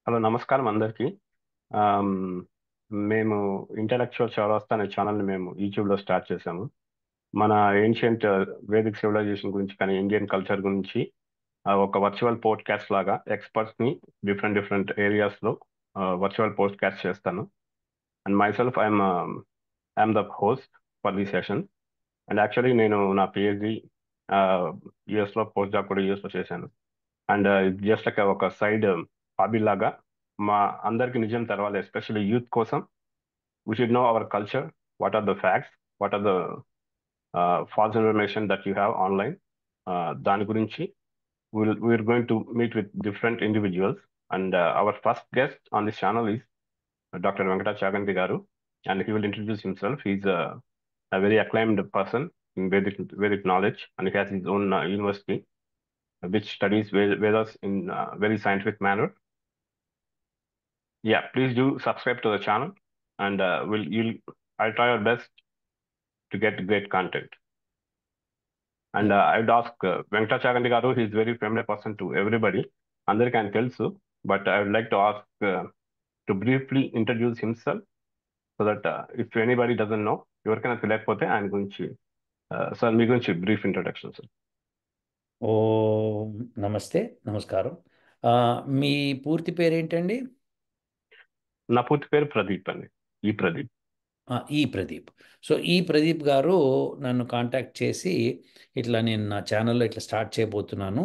Hello నమస్కారం అందరికీ. ఆమ్, మేము ఇంటలెక్చువల్ చౌరస్తా అనే ఛానల్ని మేము యూట్యూబ్లో స్టార్ట్ చేశాము. మన ఏన్షియంట్ వేదిక్ సివిలైజేషన్ గురించి కానీ ఇండియన్ కల్చర్ గురించి ఒక వర్చువల్ పోడ్కాస్ట్ లాగా ఎక్స్పర్ట్స్ని డిఫరెంట్ డిఫరెంట్ ఏరియాస్లో వర్చువల్ పోడ్కాస్ట్ చేస్తాను. And myself I'm the host for the session. And actually నేను నా పిహెచ్డి యుఎస్లో పోస్ట్ డాక్ కూడా యుఎస్లో చేశాను. అండ్ జస్ట్ లైక్ ఒక సైడ్ హాబీ లాగా మా అందరికి నిజం తెలవాలి, ఎస్పెషల్లీ యూత్ కోసం. We should know our culture, what are the facts, what are the false information that you have online. దాని గురించి we're going to meet with different individuals. And our first guest on this channel is Dr. Venkata Chaganti Garu, and he will introduce himself. He's a very acclaimed person in Vedic knowledge, and he has his own university which studies Vedas in very scientific manner. Yeah, please do subscribe to the channel, and I'll try our best to get great content. And I would ask Venkata Chaganti Garu. He's very familiar person to everybody. Andariki ఆయన తెలుసు, but I would like to ask to briefly introduce himself so that if anybody doesn't know, ఎవరికైనా తెలియకపోతే ఆయన గురించి sir మీ గురించి brief introduction sir. ఓ నమస్తే, నమస్కారం. మీ పూర్తి పేరేంటండి? నా పూర్తి పేరు ప్రదీప్ అండి, ఈ ప్రదీప్. ఈ ప్రదీప్. సో ఈ ప్రదీప్ గారు నన్ను కాంటాక్ట్ చేసి ఇట్లా నేను నా ఛానల్లో ఇట్లా స్టార్ట్ చేయబోతున్నాను,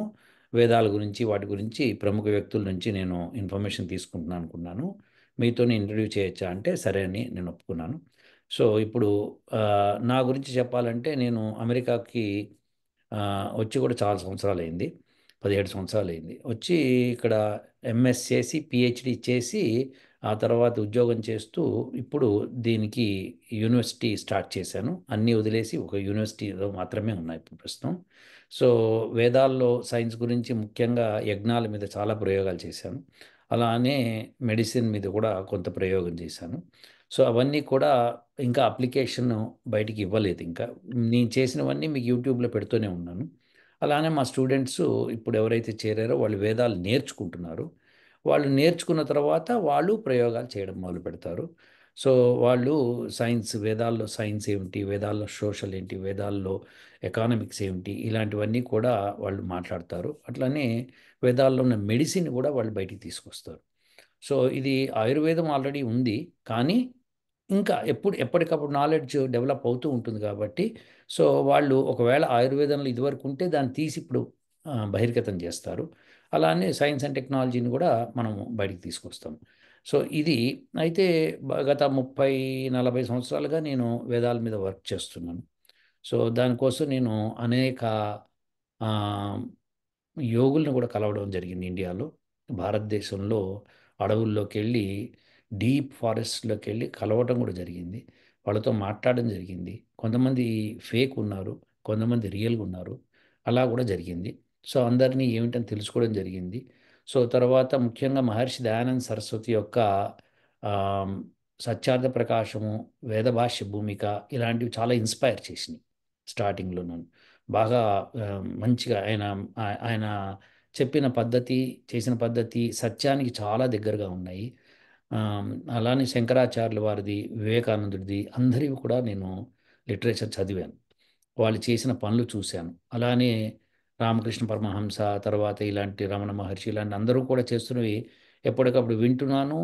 వేదాల గురించి వాటి గురించి ప్రముఖ వ్యక్తుల నుంచి నేను ఇన్ఫర్మేషన్ తీసుకుంటున్నాను అనుకున్నాను, మీతో ఇంటర్వ్యూ చేయొచ్చా అంటే సరే అని నేను ఒప్పుకున్నాను. సో ఇప్పుడు నా గురించి చెప్పాలంటే నేను అమెరికాకి వచ్చి కూడా చాలా సంవత్సరాలు అయింది, 17 సంవత్సరాలు అయింది వచ్చి. ఇక్కడ ఎంఎస్ చేసి పిహెచ్డి చేసి ఆ తర్వాత ఉద్యోగం చేస్తూ ఇప్పుడు దీనికి యూనివర్సిటీ స్టార్ట్ చేశాను. అన్నీ వదిలేసి ఒక యూనివర్సిటీలో మాత్రమే ఉన్నాయి ఇప్పుడు ప్రస్తుతం. సో వేదాల్లో సైన్స్ గురించి ముఖ్యంగా యజ్ఞాల మీద చాలా ప్రయోగాలు చేశాను. అలానే మెడిసిన్ మీద కూడా కొంత ప్రయోగం చేశాను. సో అవన్నీ కూడా ఇంకా అప్లికేషన్ బయటికి ఇవ్వలేదు. ఇంకా నేను చేసినవన్నీ మీకు యూట్యూబ్లో పెడుతూనే ఉన్నాను. అలానే మా స్టూడెంట్స్ ఇప్పుడు ఎవరైతే చేరారో వాళ్ళు వేదాలు నేర్చుకుంటున్నారు. వాళ్ళు నేర్చుకున్న తర్వాత వాళ్ళు ప్రయోగాలు చేయడం మొదలు పెడతారు. సో వాళ్ళు వేదాల్లో సైన్స్ ఏమిటి, వేదాల్లో సోషల్ ఏంటి, వేదాల్లో ఎకానమిక్స్ ఏమిటి, ఇలాంటివన్నీ కూడా వాళ్ళు మాట్లాడతారు. అట్లనే వేదాల్లో ఉన్న మెడిసిన్ కూడా వాళ్ళు బయటికి తీసుకొస్తారు. సో ఇది ఆయుర్వేదం ఆల్రెడీ ఉంది, కానీ ఇంకా ఎప్పటికప్పుడు నాలెడ్జ్ డెవలప్ అవుతూ ఉంటుంది కాబట్టి సో వాళ్ళు ఒకవేళ ఆయుర్వేదంలో ఇదివరకు ఉంటే దాన్ని తీసి ఇప్పుడు బహిర్గతం చేస్తారు. అలానే సైన్స్ అండ్ టెక్నాలజీని కూడా మనం బయటికి తీసుకొస్తాం. సో ఇది అయితే గత 30-40 సంవత్సరాలుగా నేను వేదాల మీద వర్క్ చేస్తున్నాను. సో దానికోసం నేను అనేక ఆ, యోగుల్ని కూడా కలవడం జరిగింది ఇండియాలో. భారతదేశంలో అడవుల్లోకి వెళ్ళి, డీప్ ఫారెస్ట్లోకి వెళ్ళి కలవటం కూడా జరిగింది. వాళ్ళతో మాట్లాడడం జరిగింది. కొంతమంది ఫేక్ ఉన్నారు, కొంతమంది రియల్గా ఉన్నారు, అలా కూడా జరిగింది. సో అందరినీ ఏమిటని తెలుసుకోవడం జరిగింది. సో తర్వాత ముఖ్యంగా మహర్షి దయానంద సరస్వతి యొక్క ఆ, సత్యార్థ ప్రకాశము, వేదభాష్య భూమిక ఇలాంటివి చాలా ఇన్స్పైర్ చేసినాయి స్టార్టింగ్లో నన్ను బాగా. మంచిగా ఆయన చెప్పిన పద్ధతి, చేసిన పద్ధతి సత్యానికి చాలా దగ్గరగా ఉన్నాయి. అలానే శంకరాచార్యుల వారిది, వివేకానందుడిది అందరివి కూడా నేను లిటరేచర్ చదివాను, వాళ్ళు చేసిన పనులు చూశాను. అలానే రామకృష్ణ పరమహంస, తర్వాత ఇలాంటి రమణ మహర్షి ఇలాంటి అందరూ కూడా చేస్తున్నవి ఎప్పటికప్పుడు వింటున్నాను.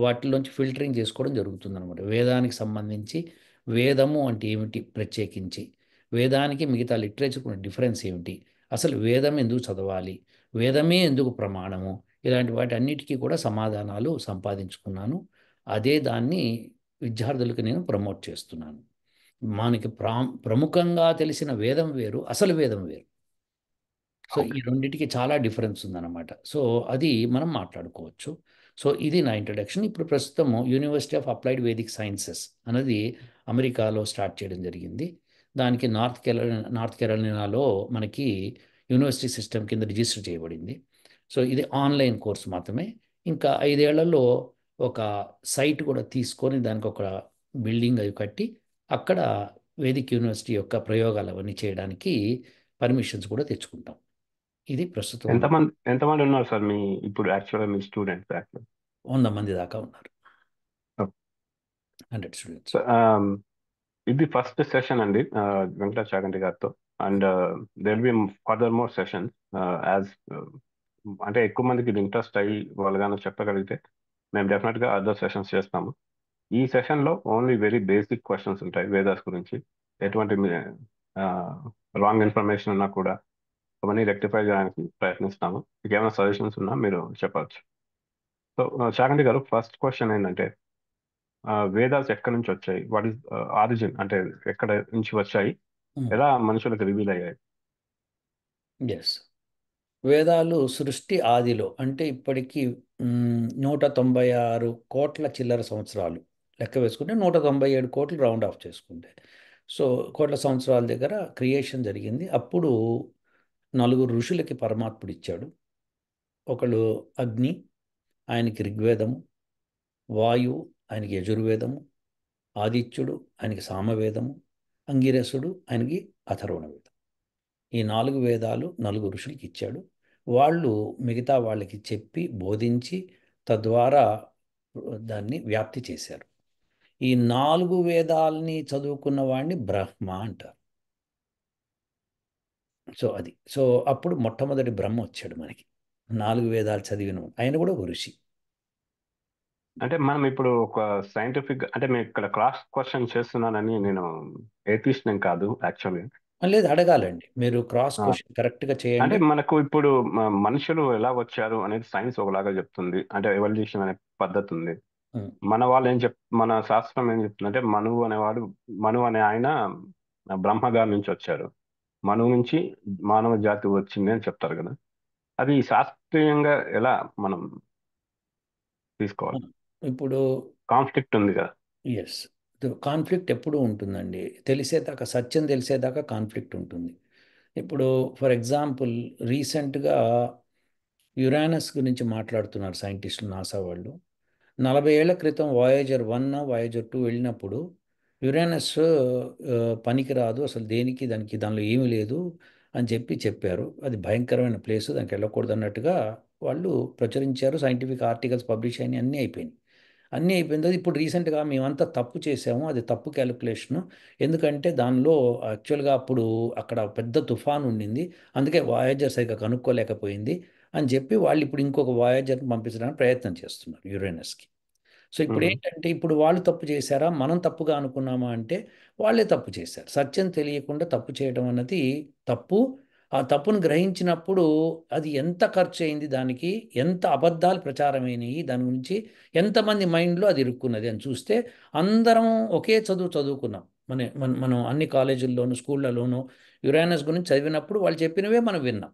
వాటిలోంచి ఫిల్టరింగ్ చేసుకోవడం జరుగుతుందన్నమాట. వేదానికి సంబంధించి వేదము అంటే ఏమిటి, ప్రత్యేకించి వేదానికి మిగతా లిటరేచర్కి ఉన్న డిఫరెన్స్ ఏమిటి, అసలు వేదం ఎందుకు చదవాలి, వేదమే ఎందుకు ప్రమాణము, ఇలాంటి వాటి అన్నిటికీ కూడా సమాధానాలు సంపాదించుకున్నాను. అదే దాన్ని విద్యార్థులకు నేను ప్రమోట్ చేస్తున్నాను. మనకి ప్రముఖంగా తెలిసిన వేదం వేరు, అసలు వేదం వేరు. సో ఈ రెండింటికి చాలా డిఫరెన్స్ ఉందన్నమాట. సో అది మనం మాట్లాడుకోవచ్చు. సో ఇది నా ఇంట్రడక్షన్. ఇప్పుడు ప్రస్తుతం university of applied Vedic sciences అనేది అమెరికాలో స్టార్ట్ చేయడం జరిగింది. దానికి నార్త్ కెరోలినాలో మనకి యూనివర్సిటీ సిస్టమ్ కింద రిజిస్టర్ చేయబడింది. సో ఇది ఆన్లైన్ కోర్సు మాత్రమే. ఇంకా 5 ఏళ్లలో ఒక సైట్ కూడా తీసుకొని దానికి ఒక బిల్డింగ్ అవి కట్టి అక్కడ వేదిక్ యూనివర్సిటీ యొక్క ప్రయోగాలు అవన్నీ చేయడానికి పర్మిషన్స్ కూడా తెచ్చుకుంటాం. ఇది ప్రస్తుతం ఎంతమంది ఉన్నారు సార్ మీ ఇప్పుడు యాక్చువల్గా మీ స్టూడెంట్స్ యాక్చువల్? 100 మంది దాకా ఉన్నారు. 100 స్టూడెంట్స్. ఇది ఫస్ట్ సెషన్ అండి వెంకట చాగంటి గారితో. And there be further more sessions as అంటే ఎక్కువ మందికి ఇది ఇంట్రెస్ట్ అయ్యి వాళ్ళు కానీ చెప్పగలిగితే మేము డెఫినెట్గా అదర్ సెషన్స్ చేస్తాము. ఈ సెషన్లో ఓన్లీ వెరీ బేసిక్ క్వశ్చన్స్ ఉంటాయి వేదాస్ గురించి. ఎటువంటి రాంగ్ ఇన్ఫర్మేషన్ ఉన్నా కూడా అవన్నీ రెక్టిఫై చేయడానికి ప్రయత్నిస్తాము. మీకు ఏమైనా సజెషన్స్ ఉన్నా మీరు చెప్పవచ్చు. సో చాగంటి గారు, ఫస్ట్ క్వశ్చన్ ఏంటంటే వేదాస్ ఎక్కడి నుంచి వచ్చాయి? వాట్ ఈస్ ఆరిజిన్, అంటే ఎక్కడ నుంచి వచ్చాయి, ఎలా మనుషులకు రివీల్ అయ్యాయి? ఎస్. వేదాలు సృష్టి ఆదిలో అంటే ఇప్పటికీ 196 కోట్ల చిల్లర సంవత్సరాలు లెక్క వేసుకుంటే 197 కోట్లు రౌండ్ ఆఫ్ చేసుకుంటే, సో కోట్ల సంవత్సరాల దగ్గర క్రియేషన్ జరిగింది. అప్పుడు 4 ఋషులకి పరమాత్ముడు ఇచ్చాడు. ఒకళ్ళు అగ్ని, ఆయనకి ఋగ్వేదము, వాయువు ఆయనకి యజుర్వేదము, ఆదిత్యుడు ఆయనకి సామవేదము, అంగిరసుడు ఆయనకి అథర్వణ వేదం. ఈ 4 వేదాలు 4 ఋషులకి ఇచ్చాడు. వాళ్ళు మిగతా వాళ్ళకి చెప్పి బోధించి తద్వారా దాన్ని వ్యాప్తి చేశారు. ఈ 4 వేదాలని చదువుకున్న వాడిని బ్రహ్మ అంటారు. సో అప్పుడు మొట్టమొదటి బ్రహ్మ వచ్చాడు మనకి, 4 వేదాలు చదివిన ఆయన కూడా ఒక ఋషి. అంటే మనం ఇప్పుడు ఒక సైంటిఫిక్, అంటే మేము ఇక్కడ క్రాస్ క్వశ్చన్ చేస్తున్నానని, నేను ఏథిస్ట్ నేను కాదు యాక్చువల్లీ. లేదు, అడగాలండి మీరు, క్రాస్ క్వశ్చన్ కరెక్ట్గా అంటే చేయండి. మనకు ఇప్పుడు మనుషులు ఎలా వచ్చారు అనేది సైన్స్ ఒకలాగా చెప్తుంది, అంటే ఎవల్యూషన్ అనే పద్ధతి ఉంది. ఉమ్, మన వాళ్ళు మన శాస్త్రం ఏం చెప్తుందంటే, మనువు అనే ఆయన బ్రహ్మ గారి నుంచి వచ్చారు, మనువు నుంచి మానవ జాతి వచ్చింది అని చెప్తారు కదా. అది శాస్త్రీయంగా ఎలా మనం తీసుకోవాలి? ఇప్పుడు కాన్ఫ్లిక్ట్ ఉంది కదా. ఎస్, కాన్ఫ్లిక్ట్ ఎప్పుడూ ఉంటుందండి. తెలిసేదాకా, సత్యం తెలిసేదాకా కాన్ఫ్లిక్ట్ ఉంటుంది. ఇప్పుడు ఫర్ ఎగ్జాంపుల్ రీసెంట్గా యురానస్ గురించి మాట్లాడుతున్నారు సైంటిస్టులు, నాసా వాళ్ళు. 40 ఏళ్ల క్రితం వాయేజర్ 1, వాయేజర్ 2 వెళ్ళినప్పుడు యురేనస్ పనికిరాదు అసలు, దేనికి దానికి దానిలో ఏమీ లేదు అని చెప్పారు. అది భయంకరమైన ప్లేస్, దానికి వెళ్ళకూడదు అన్నట్టుగా వాళ్ళు ప్రచురించారు. సైంటిఫిక్ ఆర్టికల్స్ పబ్లిష్ అయినాయి, అన్నీ అయిపోయినాయి. అన్నీ అయిపోయిన తర్వాత ఇప్పుడు రీసెంట్గా మేమంతా తప్పు చేసాము, అది తప్పు క్యాలిక్యులేషను. ఎందుకంటే దానిలో యాక్చువల్గా అప్పుడు అక్కడ పెద్ద తుఫాన్ ఉండింది, అందుకే వాయేజర్ సరిగ్గా కనుక్కోలేకపోయింది అని చెప్పి వాళ్ళు ఇప్పుడు ఇంకొక వాయేజర్ని పంపించడానికి ప్రయత్నం చేస్తున్నారు యురేనస్కి. సో ఇప్పుడు మ్మ్. ఏంటంటే, ఇప్పుడు వాళ్ళు తప్పు చేశారా మనం తప్పుగా అనుకున్నామా అంటే వాళ్ళే తప్పు చేశారు. సత్యం తెలియకుండా తప్పు చేయడం అన్నది తప్పు. ఆ తప్పును గ్రహించినప్పుడు అది ఎంత ఖర్చు అయింది, దానికి ఎంత అబద్ధాలు ప్రచారమైనవి, దాని గురించి ఎంతమంది మైండ్లో అది ఇరుక్కున్నది అని చూస్తే, అందరం ఒకే చదువుకున్నాం. మనం అన్ని కాలేజీల్లోనూ స్కూళ్ళలోనూ యురానస్ గురించి చదివినప్పుడు వాళ్ళు చెప్పినవే మనం విన్నాం.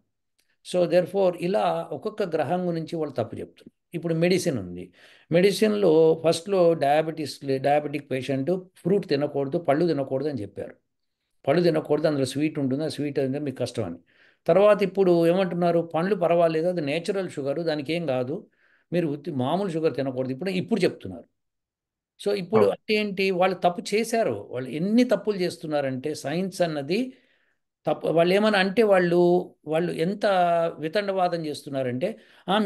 సో దేర్ ఫోర్ ఇలా ఒక్కొక్క గ్రహం గురించి వాళ్ళు తప్పు చెప్తున్నారు. ఇప్పుడు మెడిసిన్ ఉంది. మెడిసిన్లో ఫస్ట్లో డయాబెటిక్ పేషెంట్ ఫ్రూట్ తినకూడదు, పళ్ళు తినకూడదు అని చెప్పారు. పళ్ళు తినకూడదు, అందులో స్వీట్ ఉంటుంది, ఆ స్వీట్ అంటే మీకు కష్టం అని. తర్వాత ఇప్పుడు ఏమంటున్నారు, పండ్లు పర్వాలేదు, అది నేచురల్ షుగర్, దానికి ఏం కాదు, మీరు మామూలు షుగర్ తినకూడదు ఇప్పుడు చెప్తున్నారు. సో ఇప్పుడు ఓకే. అంటే ఏంటి, వాళ్ళు తప్పు చేశారు. వాళ్ళు ఎన్ని తప్పులు చేస్తున్నారంటే, సైన్స్ అన్నది తప్పు. వాళ్ళు ఏమని అంటే, వాళ్ళు ఎంత వితండవాదం చేస్తున్నారంటే,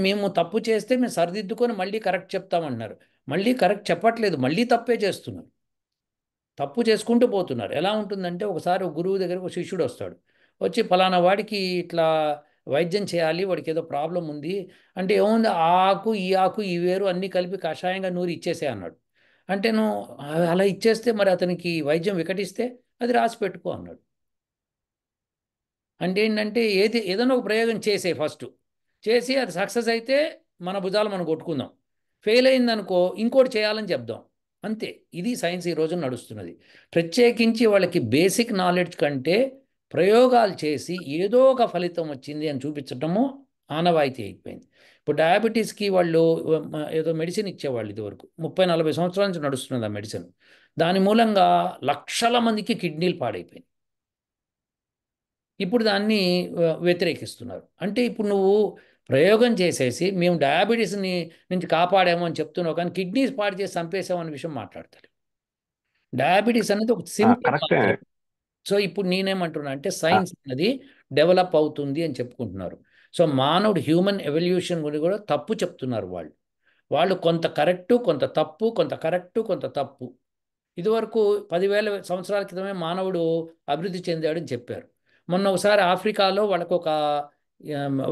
మేము తప్పు చేస్తే మేము సరిదిద్దుకొని మళ్ళీ కరెక్ట్ చెప్తామంటున్నారు. మళ్ళీ కరెక్ట్ చెప్పట్లేదు, మళ్ళీ తప్పే చేస్తున్నారు. తప్పు చేసుకుంటూ పోతున్నారు. ఎలా ఉంటుందంటే, ఒకసారి ఒక గురువు దగ్గరకు ఒక శిష్యుడు వస్తాడు, వచ్చి ఫలానా వాడికి ఇట్లా వైద్యం చేయాలి, వాడికి ఏదో ప్రాబ్లం ఉంది అంటే, ఏముంది ఆ ఆకు ఈ ఆకు ఈ వేరు అన్నీ కలిపి కషాయంగా నూరి ఇచ్చేసే అన్నాడు. అంటే నువ్వు అలా ఇచ్చేస్తే మరి అతనికి వైద్యం వికటిస్తే అది రాసి పెట్టుకో అన్నాడు. అంటే ఏంటంటే, ఏదైనా ఒక ప్రయోగం చేసే ఫస్ట్, చేసి అది సక్సెస్ అయితే మన భుజాలు మనం కొట్టుకుందాం, ఫెయిల్ అయిందనుకో ఇంకోటి చేయాలని చెప్దాం. అంతే. ఇది సైన్స్ ఈ రోజు నడుస్తున్నది. ప్రత్యేకించి వాళ్ళకి బేసిక్ నాలెడ్జ్ కంటే ప్రయోగాలు చేసి ఏదో ఒక ఫలితం వచ్చింది అని చూపించటము ఆనవాయితీ అయిపోయింది. ఇప్పుడు డయాబెటీస్కి వాళ్ళు ఏదో మెడిసిన్ ఇచ్చేవాళ్ళు ఇదివరకు, 30-40 సంవత్సరాల నుంచి నడుస్తున్నది ఆ మెడిసిన్. దాని మూలంగా లక్షల మందికి కిడ్నీలు పాడైపోయినాయి. ఇప్పుడు దాన్ని వ్యతిరేకిస్తున్నారు. అంటే ఇప్పుడు నువ్వు ప్రయోగం చేసేసి మేము డయాబెటీస్ని నుంచి కాపాడాము అని చెప్తున్నావు, కానీ కిడ్నీస్ పాడు చేసి చంపేసాం అనే విషయం మాట్లాడతారు. డయాబెటీస్ అనేది ఒక సింటమ్ కరెక్టే. మాత్రం. సో ఇప్పుడు నేనేమంటున్నా అంటే, సైన్స్ అనేది డెవలప్ అవుతుంది అని చెప్పుకుంటున్నారు. సో మానవుడు హ్యూమన్ ఎవల్యూషన్ గురించి కూడా తప్పు చెప్తున్నారు వాళ్ళు. వాళ్ళు కొంత కరెక్టు, కొంత తప్పు, కొంత కరెక్టు, కొంత తప్పు. ఇదివరకు 10,000 సంవత్సరాల క్రితమే మానవుడు అభివృద్ధి చెందాడని చెప్పారు. మొన్న ఒకసారి ఆఫ్రికాలో వాళ్ళకు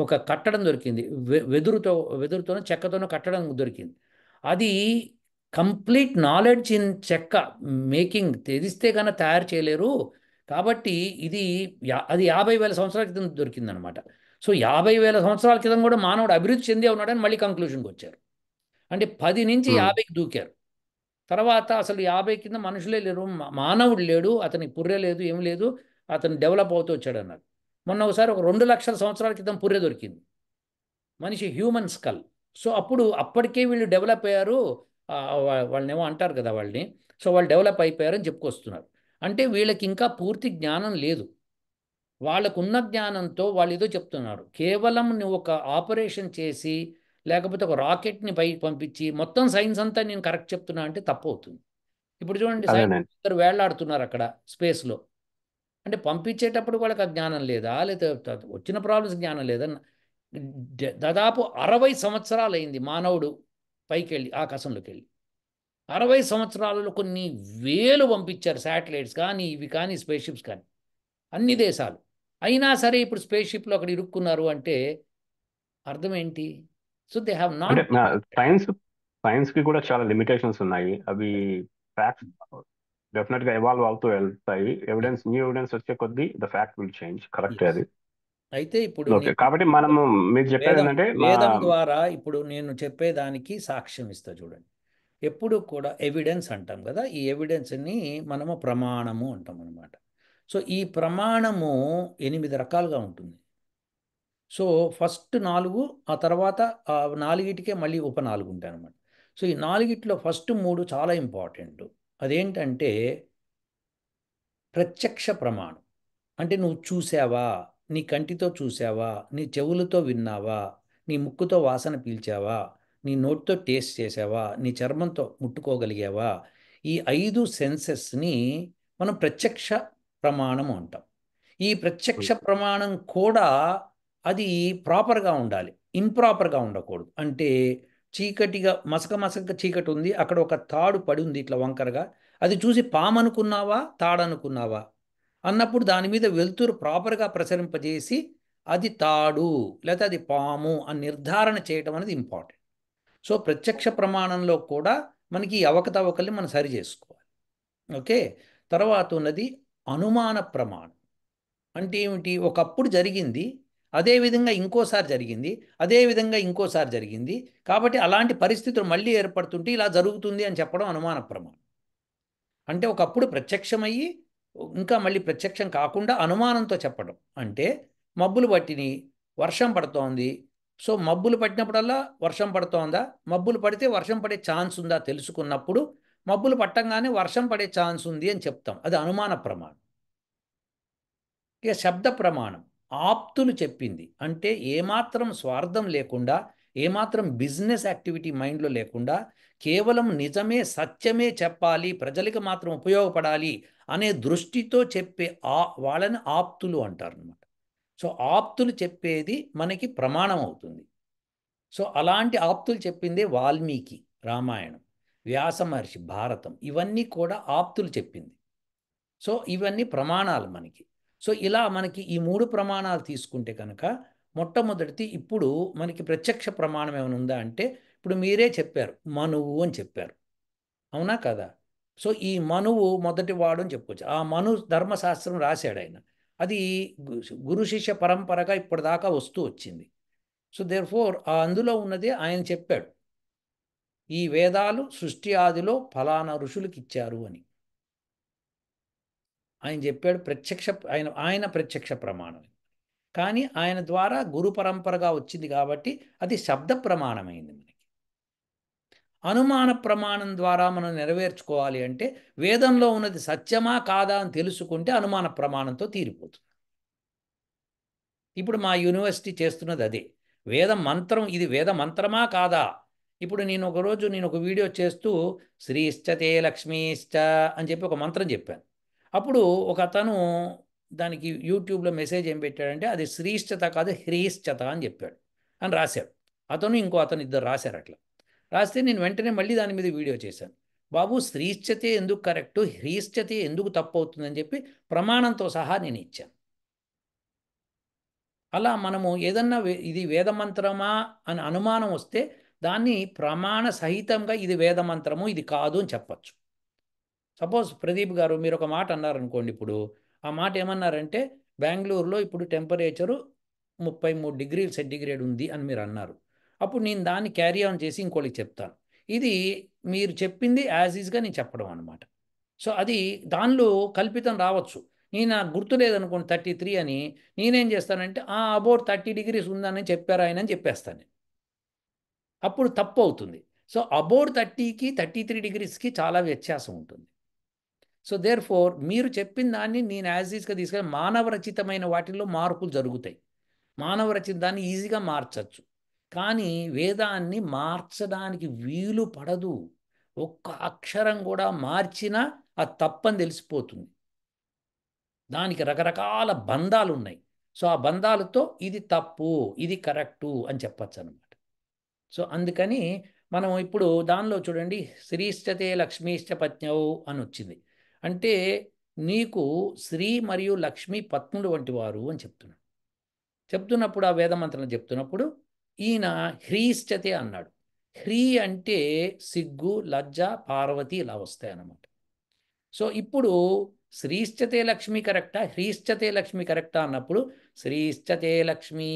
ఒక కట్టడం దొరికింది. వెదురుతోనో చెక్కతోనో కట్టడం దొరికింది. అది కంప్లీట్ నాలెడ్జ్ ఇన్ చెక్క మేకింగ్ తెలిస్తే కన్నా తయారు చేయలేరు. కాబట్టి అది 50,000 సంవత్సరాల క్రితం దొరికిందనమాట. సో 50,000 సంవత్సరాల క్రితం కూడా మానవుడు అభివృద్ధి చెందే ఉన్నాడని మళ్ళీ కంక్లూషన్కి వచ్చారు. అంటే 10 నుంచి 50కి దూకారు. తర్వాత అసలు 50 కింద మనుషులే లేరు, మానవుడు లేడు, అతనికి పుర్రె లేదు, ఏం లేదు, అతను డెవలప్ అవుతూ వచ్చాడు అన్నారు. మొన్న ఒకసారి ఒక 2 లక్షల సంవత్సరాల క్రితం పుర్రె దొరికింది, మనిషి హ్యూమన్ స్కల్. సో అప్పటికే వీళ్ళు డెవలప్ అయ్యారు. వాళ్ళనేమో అంటారు కదా వాళ్ళని. సో వాళ్ళు డెవలప్ అయిపోయారని చెప్పుకొస్తున్నారు. అంటే వీళ్ళకి ఇంకా పూర్తి జ్ఞానం లేదు. వాళ్ళకున్న జ్ఞానంతో వాళ్ళు ఏదో చెప్తున్నారు. కేవలం నువ్వు ఒక ఆపరేషన్ చేసి లేకపోతే ఒక రాకెట్ని పైకి పంపించి మొత్తం సైన్స్ అంతా నేను కరెక్ట్ చెప్తున్నా అంటే తప్పు అవుతుంది. ఇప్పుడు చూడండి, అదేనండి. సైన్స్ వేళ్లాడుతున్నారు అక్కడ స్పేస్లో. అంటే పంపించేటప్పుడు వాళ్ళకి ఆ జ్ఞానం లేదా, లేదా వచ్చిన ప్రాబ్లమ్స్ జ్ఞానం లేదా? దాదాపు 60 సంవత్సరాలు అయింది మానవుడు పైకి వెళ్ళి ఆకాశంలోకి వెళ్ళి. 60 సంవత్సరాలలో కొన్ని వేలు పంపించారు, శాటిలైట్స్ కానీ ఇవి కానీ స్పేస్ షిప్స్ కానీ, అన్ని దేశాలు. అయినా సరే ఇప్పుడు స్పేస్ షిప్లో అక్కడ ఇరుక్కున్నారు అంటే అర్థం ఏంటి? సో దే హ్యావ్ అంటే నాట్. సైన్స్ సైన్స్ కి కూడా చాలా లిమిటేషన్స్ ఉన్నాయి. అవి ఫ్యాక్ట్స్ డెఫినెట్ గా ఎవాల్వ్ అవుతూ వెళ్తాయి. న్యూ ఎవిడెన్స్ వచ్చే కొద్దీ the fact will change. Correct అది. అయితే ఇప్పుడు ఓకే, కాబట్టి మనము మీకు చెప్పేది వేదం ఏంటంటే వేదం ద్వారా ఇప్పుడు నేను చెప్పేదానికి సాక్ష్యం ఇస్తా చూడండి. ఎప్పుడు కూడా ఎవిడెన్స్ అంటాం కదా, ఈ ఎవిడెన్స్ని మనము ప్రమాణము అంటాం అనమాట. సో ఈ ప్రమాణము 8 రకాలుగా ఉంటుంది. సో ఫస్ట్ 4, ఆ తర్వాత ఆ 4టికే మళ్ళీ ఉప 4 ఉంటాయి అనమాట. సో ఈ 4టిలో ఫస్ట్ 3 చాలా ఇంపార్టెంట్. అదేంటంటే ప్రత్యక్ష ప్రమాణం. అంటే నువ్వు చూసావా, నీ కంటితో చూసావా, నీ చెవులతో విన్నావా, నీ ముక్కుతో వాసన పీల్చావా, నీ నోటితో టేస్ట్ చేసావా, నీ చర్మంతో ముట్టుకోగలిగావా, ఈ 5 సెన్సెస్ని మనం ప్రత్యక్ష ప్రమాణం అంటాం. ఈ ప్రత్యక్ష ప్రమాణం కూడా అది ప్రాపర్గా ఉండాలి, ఇంప్రాపర్గా ఉండకూడదు. అంటే చీకటిగా మసక మసక చీకటి ఉంది, అక్కడ ఒక తాడు పడి ఉంది ఇట్లా వంకరగా, అది చూసి పాము అనుకున్నావా తాడనుకున్నావా అన్నప్పుడు దాని మీద వెలుతురు ప్రాపర్గా ప్రసరింపజేసి అది తాడు లేదా అది పాము అని నిర్ధారణ చేయటం అనేది ఇంపార్టెంట్. సో ప్రత్యక్ష ప్రమాణంలో కూడా మనకి ఈ అవకతవకల్ని మనం సరి చేసుకోవాలి. ఓకే. తర్వాత ఉన్నది అనుమాన ప్రమాణం. అంటే ఏమిటి? ఒకప్పుడు జరిగింది, అదేవిధంగా ఇంకోసారి జరిగింది, అదేవిధంగా ఇంకోసారి జరిగింది, కాబట్టి అలాంటి పరిస్థితులు మళ్ళీ ఏర్పడుతుంటే ఇలా జరుగుతుంది అని చెప్పడం అనుమాన ప్రమాణం. అంటే ఒకప్పుడు ప్రత్యక్షమయ్యి ఇంకా మళ్ళీ ప్రత్యక్షం కాకుండా అనుమానంతో చెప్పడం. అంటే మబ్బులు పట్టిని, వర్షం పడుతోంది. సో మబ్బులు పట్టినప్పుడల్లా వర్షం పడుతోందా, మబ్బులు పడితే వర్షం పడే ఛాన్స్ ఉందా తెలుసుకున్నప్పుడు మబ్బులు పట్టంగానే వర్షం పడే ఛాన్స్ ఉంది అని చెప్తాం. అది అనుమాన ప్రమాణం. ఇక శబ్ద ప్రమాణం ఆప్తులు చెప్పింది, అంటే ఏమాత్రం స్వార్థం లేకుండా, ఏమాత్రం బిజినెస్ యాక్టివిటీ మైండ్లో లేకుండా కేవలం నిజమే సత్యమే చెప్పాలి, ప్రజలకు మాత్రం ఉపయోగపడాలి అనే దృష్టితో చెప్పే వాళ్ళని ఆప్తులు అంటారు అన్నమాట. సో ఆప్తులు చెప్పేది మనకి ప్రమాణం అవుతుంది. సో అలాంటి ఆప్తులు చెప్పిందే వాల్మీకి రామాయణం, వ్యాస మహర్షి భారతం, ఇవన్నీ కూడా ఆప్తులు చెప్పింది. సో ఇవన్నీ ప్రమాణాలు మనకి. సో ఇలా మనకి ఈ 3 ప్రమాణాలు తీసుకుంటే కనుక మొట్టమొదటిది ఇప్పుడు మనకి ప్రత్యక్ష ప్రమాణం ఏమైనా ఉందా అంటే ఇప్పుడు మీరే చెప్పారు మనువు అని చెప్పారు, అవునా కదా? సో ఈ మనువు మొదటి వాడు అని చెప్పుకోవచ్చు. ఆ మను ధర్మశాస్త్రం రాశాడు ఆయన. అది గురు శిష్య పరంపరగా ఇప్పటిదాకా వస్తూ వచ్చింది. సో దేర్ఫోర్ అందులో ఉన్నదే ఆయన చెప్పాడు, ఈ వేదాలు సృష్టి ఆదిలో ఫలానా ఋషులకు ఇచ్చారు అని ఆయన చెప్పాడు. ఆయన ప్రత్యక్ష ప్రమాణం. కానీ ఆయన ద్వారా గురు పరంపరగా వచ్చింది కాబట్టి అది శబ్ద ప్రమాణమైంది. మనకి అనుమాన ప్రమాణం ద్వారా మనం నెరవేర్చుకోవాలి అంటే వేదంలో ఉన్నది సత్యమా కాదా అని తెలుసుకుంటే అనుమాన ప్రమాణంతో తీరిపోతుంది. ఇప్పుడు మా యూనివర్సిటీ చేస్తున్నది అదే. వేద మంత్రం, ఇది వేద మంత్రమా కాదా? ఇప్పుడు నేను ఒక వీడియో చేస్తూ శ్రీశ్చతే లక్ష్మీశ్చ అని చెప్పి ఒక మంత్రం చెప్పాను. అప్పుడు ఒక అతను దానికి యూట్యూబ్లో మెసేజ్ ఏం పెట్టాడంటే అది శ్రీశ్చత కాదు హ్రీశ్చత అని చెప్పాడు అని రాశాడు. ఇంకో అతను ఇద్దరు రాశారు అట్లా. రాస్తే నేను వెంటనే మళ్ళీ దాని మీద వీడియో చేశాను. బాబు స్త్రీశ్చతే ఎందుకు కరెక్టు, హ్రీశ్చతే ఎందుకు తప్పు అవుతుందని చెప్పి ప్రమాణంతో సహా నేను ఇచ్చాను. అలా మనము ఏదన్నా ఇది వేదమంత్రమా అని అనుమానం వస్తే దాన్ని ప్రమాణ సహితంగా ఇది వేదమంత్రము ఇది కాదు అని చెప్పచ్చు. సపోజ్ ప్రదీప్ గారు మీరు ఒక మాట అన్నారనుకోండి, ఇప్పుడు ఆ మాట ఏమన్నారంటే బెంగళూరులో ఇప్పుడు టెంపరేచరు 33 డిగ్రీల సెంటిగ్రేడ్ ఉంది అని మీరు అన్నారు. అప్పుడు నేను దాన్ని క్యారీ ఆన్ చేసి ఇంకోళ్ళకి చెప్తాను. ఇది మీరు చెప్పింది యాజ్ ఈజ్గా నేను చెప్పడం అనమాట. సో అది దానిలో కల్పితం రావచ్చు. నేను నాకు గుర్తు లేదనుకోండి 33 అని, నేనేం చేస్తానంటే అబౌట్ 30 డిగ్రీస్ ఉందని చెప్పారు ఆయన అని చెప్పేస్తాను. అప్పుడు తప్పు అవుతుంది. సో అబౌట్ 30కి 33 డిగ్రీస్కి చాలా వ్యత్యాసం ఉంటుంది. సో దేర్ ఫోర్ మీరు చెప్పిన దాన్ని నేను యాజ్ ఈజ్గా తీసుకెళ్ళి మానవరచితమైన వాటిల్లో మార్పులు జరుగుతాయి. మానవరచిత దాన్ని ఈజీగా మార్చచ్చు. కానీ వేదాన్ని మార్చడానికి వీలు పడదు. ఒక్క అక్షరం కూడా మార్చినా అది తప్పని తెలిసిపోతుంది. దానికి రకరకాల బంధాలు ఉన్నాయి. సో ఆ బంధాలతో ఇది తప్పు ఇది కరెక్టు అని చెప్పచ్చు అనమాట. సో అందుకని మనం ఇప్పుడు దానిలో చూడండి, శ్రీశ్చతే లక్ష్మీశ్చ పత్న్యౌ అని వచ్చింది. అంటే నీకు శ్రీ మరియు లక్ష్మి పత్నులు వంటి వారు అని చెప్తున్నాడు. చెప్తున్నప్పుడు ఆ వేదమంత్రం చెప్తున్నప్పుడు ఈయన హ్రీశ్చతే అన్నాడు. హ్రీ అంటే సిగ్గు లజ్జ పార్వతి ఇలా వస్తాయి అన్నమాట. సో ఇప్పుడు శ్రీశ్చతే లక్ష్మి కరెక్టా హ్రీశ్చతే లక్ష్మి కరెక్టా అన్నప్పుడు శ్రీశ్చతే లక్ష్మి.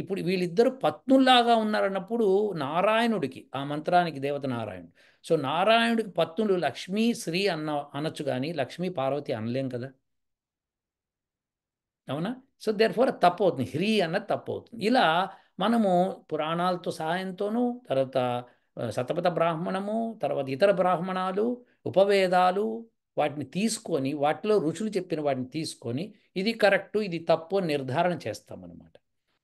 ఇప్పుడు వీళ్ళిద్దరు పత్నుల్లాగా ఉన్నారన్నప్పుడు నారాయణుడికి ఆ మంత్రానికి దేవత నారాయణుడు. సో నారాయణుడికి పత్నులు లక్ష్మీ శ్రీ అనొచ్చు కానీ లక్ష్మీ పార్వతి అనలేం కదా, అవునా? సో దేర్ ఫోర్ తప్పు అవుతుంది, హ్రీ అన్నది తప్పు అవుతుంది. ఇలా మనము పురాణాలతో సహాయంతోనూ తర్వాత శతపథ బ్రాహ్మణము తర్వాత ఇతర బ్రాహ్మణాలు ఉపవేదాలు వాటిని తీసుకొని వాటిలో ఋషులు చెప్పిన వాటిని తీసుకొని ఇది కరెక్టు ఇది తప్పు అని నిర్ధారణ చేస్తామన్నమాట.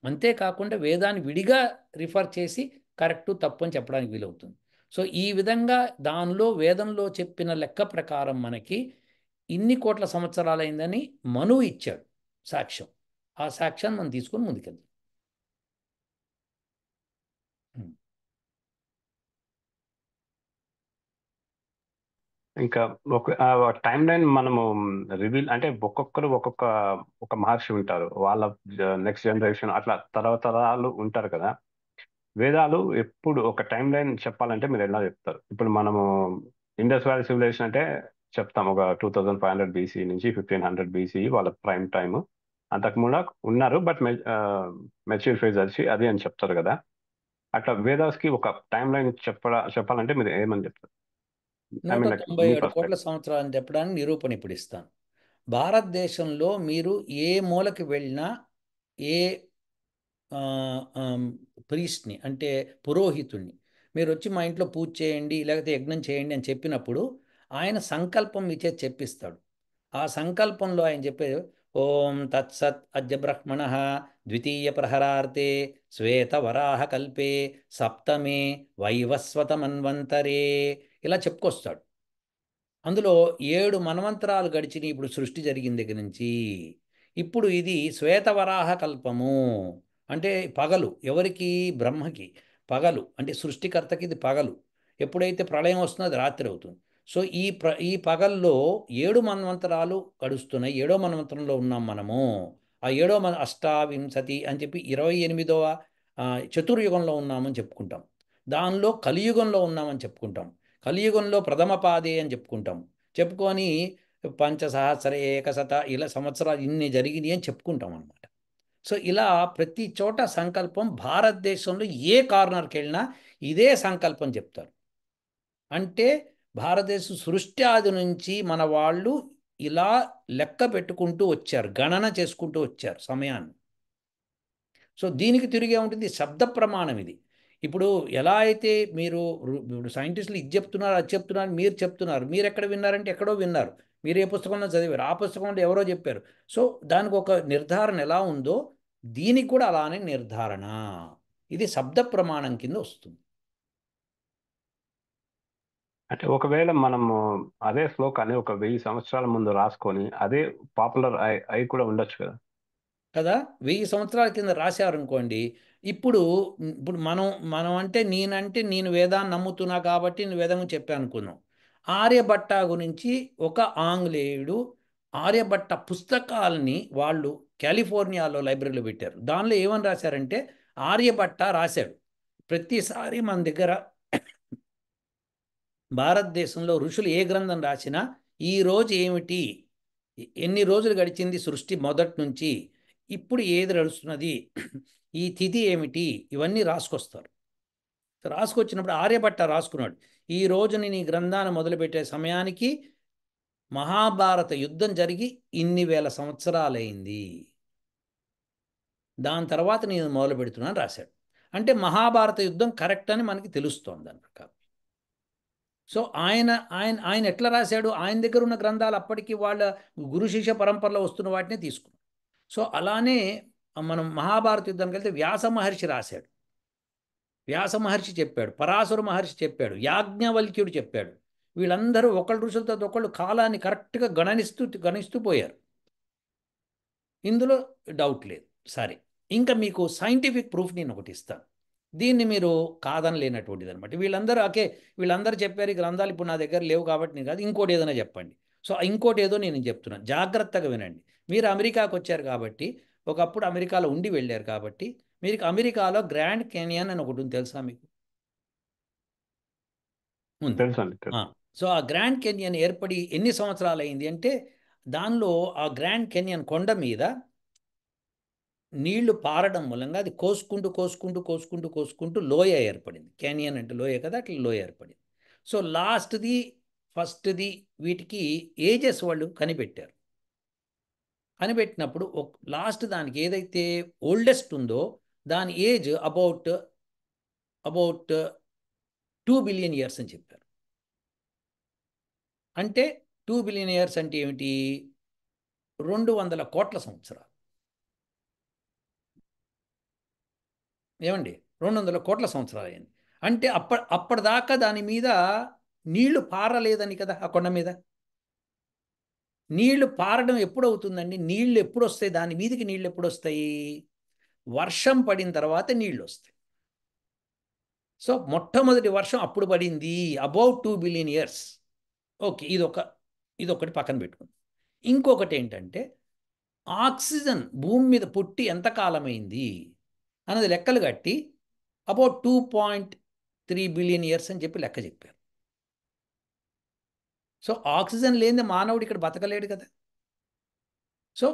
అంతేకాకుండా వేదాన్ని విడిగా రిఫర్ చేసి కరెక్టు తప్పు అని చెప్పడానికి వీలవుతుంది. సో ఈ విధంగా దానిలో వేదంలో చెప్పిన లెక్క ప్రకారం మనకి ఇన్ని కోట్ల సంవత్సరాలైందని మనువు ఇచ్చాడు సాక్ష్యం. ఆ సాక్ష్యాన్ని మనం తీసుకొని ముందుకెళ్తాం. ఇంకా ఒక టైం లైన్ మనము రివీల్ అంటే ఒక్కొక్కరు ఒక్కొక్క ఒక మహర్షి ఉంటారు, వాళ్ళ నెక్స్ట్ జనరేషన్ అట్లా తరతరాలు ఉంటారు కదా. వేదాలు ఎప్పుడు ఒక టైం లైన్ చెప్పాలంటే మీరు ఎలా చెప్తారు? ఇప్పుడు మనము ఇండస్ వ్యాలీ సివిలైజేషన్ అంటే చెప్తాం ఒక 2500 BC నుంచి 1500 BC వాళ్ళ ప్రైమ్ టైమ్. అంతకుముందు ఉన్నారు బట్ మెచ్యూర్ ఫేజ్ వచ్చి అది అని చెప్తారు కదా. అట్లా వేదాస్కి ఒక టైం లైన్ చెప్పాలంటే మీరు ఏమని చెప్తారు? ఐ నూట మీన్ లైక్ తొంభై మీ ఏడు కోట్ల పర్స్పెక్టివ్. సంవత్సరాలని చెప్పడానికి నిరూపణ ఇప్పుడు ఇస్తాను. భారతదేశంలో మీరు ఏ మూలకి వెళ్ళినా ఏ ప్రీస్ట్ని అంటే పురోహితుణ్ణి మీరు వచ్చి మా ఇంట్లో పూజ చేయండి లేకపోతే యజ్ఞం చేయండి అని చెప్పినప్పుడు ఆయన సంకల్పం మీ చేతి చెప్పిస్తాడు. ఆ సంకల్పంలో ఆయన చెప్పేది ఓం తత్సత్ అద్య బ్రహ్మణ ద్వితీయ ప్రహరార్తే శ్వేతవరాహ కల్పే సప్తమే వైవస్వత మన్వంతరే ఇలా చెప్పుకొస్తాడు. అందులో 7 మన్వంతరాలు గడిచినాయి ఇప్పుడు సృష్టి జరిగిన దగ్గర నుంచి. ఇప్పుడు ఇది శ్వేతవరాహ కల్పము అంటే పగలు ఎవరికి, బ్రహ్మకి పగలు అంటే సృష్టికర్తకి ఇది పగలు. ఎప్పుడైతే ప్రళయం వస్తుందో అది రాత్రి అవుతుంది. సో ఈ పగల్లో 7 మన్వంతరాలు గడుస్తున్నాయి. 7వ మన్వంతరంలో ఉన్నాం మనము. ఆ అష్టావింశతి అని చెప్పి 28వ చతుర్యుగంలో ఉన్నామని చెప్పుకుంటాం. దానిలో కలియుగంలో ఉన్నామని చెప్పుకుంటాం. కలియుగంలో ప్రథమ పాదే అని చెప్పుకుంటాం. చెప్పుకొని పంచసహస్ర ఏకశత ఇలా సంవత్సరాలు ఇన్ని జరిగినాయి అని చెప్పుకుంటాం అనమాట. సో ఇలా ప్రతి చోట సంకల్పం భారతదేశంలో ఏ కార్నర్కి వెళ్ళినా ఇదే సంకల్పం చెప్తారు. అంటే భారతదేశ సృష్టి ఆది నుంచి మన వాళ్ళు ఇలా లెక్క పెట్టుకుంటూ వచ్చారు, గణన చేసుకుంటూ వచ్చారు సమయాన్ని. సో దీనికి తిరిగే ఉంటుంది శబ్ద ప్రమాణం ఇది. ఇప్పుడు ఎలా అయితే మీరు ఇప్పుడు సైంటిస్టులు ఇది చెప్తున్నారు అది చెప్తున్నారు మీరు చెప్తున్నారు, మీరు ఎక్కడ విన్నారంటే ఎక్కడో విన్నారు, మీరు ఏ పుస్తకంలో చదివారు ఆ పుస్తకంలో ఎవరో చెప్పారు. సో దానికి ఒక నిర్ధారణ ఎలా ఉందో దీనికి కూడా అలానే నిర్ధారణ. ఇది శబ్ద ప్రమాణం కింద వస్తుంది. అంటే ఒకవేళ మనము అదే శ్లోకాన్ని ఒక 1000 సంవత్సరాల ముందు రాసుకొని అదే పాపులర్ అయి కూడా ఉండొచ్చు కదా. కదా. 1000 సంవత్సరాల కింద రాశారనుకోండి. ఇప్పుడు ఇప్పుడు మనం అంటే నేను వేదాన్ని నమ్ముతున్నా కాబట్టి నేను వేదం చెప్పాను అనుకుందాం. ఆర్యభట్ట గురించి ఒక ఆంగ్లేయుడు ఆర్యభట్ట పుస్తకాలని వాళ్ళు కాలిఫోర్నియాలో లైబ్రరీలో పెట్టారు. దానిలో ఏమని రాశారంటే ఆర్యభట్ట రాశాడు, ప్రతిసారి మన దగ్గర భారతదేశంలో ఋషులు ఏ గ్రంథం రాసినా ఈ రోజు ఏమిటి, ఎన్ని రోజులు గడిచింది సృష్టి మొదటి నుంచి, ఇప్పుడు ఏది నడుస్తున్నది, ఈ తిథి ఏమిటి, ఇవన్నీ రాసుకొస్తారు. రాసుకొచ్చినప్పుడు ఆర్యభట్ట రాసుకున్నాడు, ఈ రోజుని నీ గ్రంథాన్ని మొదలుపెట్టే సమయానికి మహాభారత యుద్ధం జరిగి ఇన్ని వేల సంవత్సరాలైంది, దాని తర్వాత నేను మొదలు పెడుతున్నాను రాశాడు. అంటే మహాభారత యుద్ధం కరెక్ట్ అని మనకి తెలుస్తోంది దాని ప్రకారం. సో ఆయన ఆయన ఆయన ఎట్లా రాశాడు, ఆయన దగ్గర ఉన్న గ్రంథాలు అప్పటికి వాళ్ళ గురు శిష్య పరంపరలో వస్తున్న వాటినే తీసుకున్నాం. సో అలానే మనం మహాభారత యుద్ధానికి వెళ్తే వ్యాస మహర్షి రాశాడు, వ్యాస మహర్షి చెప్పాడు, పరాశర మహర్షి చెప్పాడు, యాజ్ఞవల్క్యుడు చెప్పాడు. వీళ్ళందరూ ఒకళ్ళ ఋషులతో ఒకళ్ళు కాలాన్ని కరెక్ట్గా గణిస్తూ పోయారు. ఇందులో డౌట్ లేదు. సరే, ఇంకా మీకు సైంటిఫిక్ ప్రూఫ్ నేను ఒకటి ఇస్తాను, దీన్ని మీరు కాదనలేనటువంటిది అనమాట. వీళ్ళందరూ చెప్పారు ఈ గ్రంథాలు ఇప్పుడు నా దగ్గర లేవు కాబట్టి నేను కాదు, ఇంకోటి ఏదైనా చెప్పండి. సో ఇంకోటి ఏదో నేను చెప్తున్నాను, జాగ్రత్తగా వినండి. మీరు అమెరికాకు వచ్చారు కాబట్టి, ఒకప్పుడు అమెరికాలో ఉండి వెళ్ళారు కాబట్టి, మీకు అమెరికాలో గ్రాండ్ కెనియన్ అని ఒకటి ఉంది, తెలుసా మీకు? ఉంది. తెలుసండి, ఆ, తెలుసు. సో ఆ గ్రాండ్ కెనియన్ ఏర్పడి ఎన్ని సంవత్సరాలు అయింది అంటే, దానిలో ఆ గ్రాండ్ కెనియన్ కొండ మీద నీళ్లు పారడం మూలంగా అది కోసుకుంటూ లోయ ఏర్పడింది. క్యానియన్ అంటే లోయ కదా, అట్లా లోయ ఏర్పడింది. సో లాస్ట్ది ఫస్ట్ది వీటికి ఏజెస్ వాళ్ళు కనిపెట్టారు. కనిపెట్టినప్పుడు లాస్ట్ దానికి ఏదైతే ఓల్డెస్ట్ ఉందో దాని ఏజ్ అబౌట్ 2 బిలియన్ ఇయర్స్ అని చెప్పారు. అంటే 2 బిలియన్ ఇయర్స్ అంటే ఏమిటి, 200 కోట్ల సంవత్సరాలు. ఏమండి, 200 కోట్ల సంవత్సరాలు అయింది. అంటే అప్పటిదాకా దాని మీద నీళ్లు పారలేదని కదా, ఆ కొండ మీద నీళ్లు పారడం ఎప్పుడు అవుతుందండి, నీళ్లు ఎప్పుడు వస్తాయి దాని మీదకి, నీళ్లు ఎప్పుడు వస్తాయి, వర్షం పడిన తర్వాత నీళ్లు వస్తాయి. సో మొట్టమొదటి వర్షం అప్పుడు పడింది, అబౌట్ 2 బిలియన్ ఇయర్స్. ఓకే, ఇదొకటి పక్కన పెట్టుకుంది. ఇంకొకటి ఏంటంటే ఆక్సిజన్ భూమి మీద పుట్టి ఎంత కాలమైంది అన్నది లెక్కలు కట్టి అబౌట్ 2.3 బిలియన్ ఇయర్స్ అని చెప్పి లెక్క చెప్పారు. సో ఆక్సిజన్ లేనిదే మానవుడు ఇక్కడ బతకలేడు కదా. సో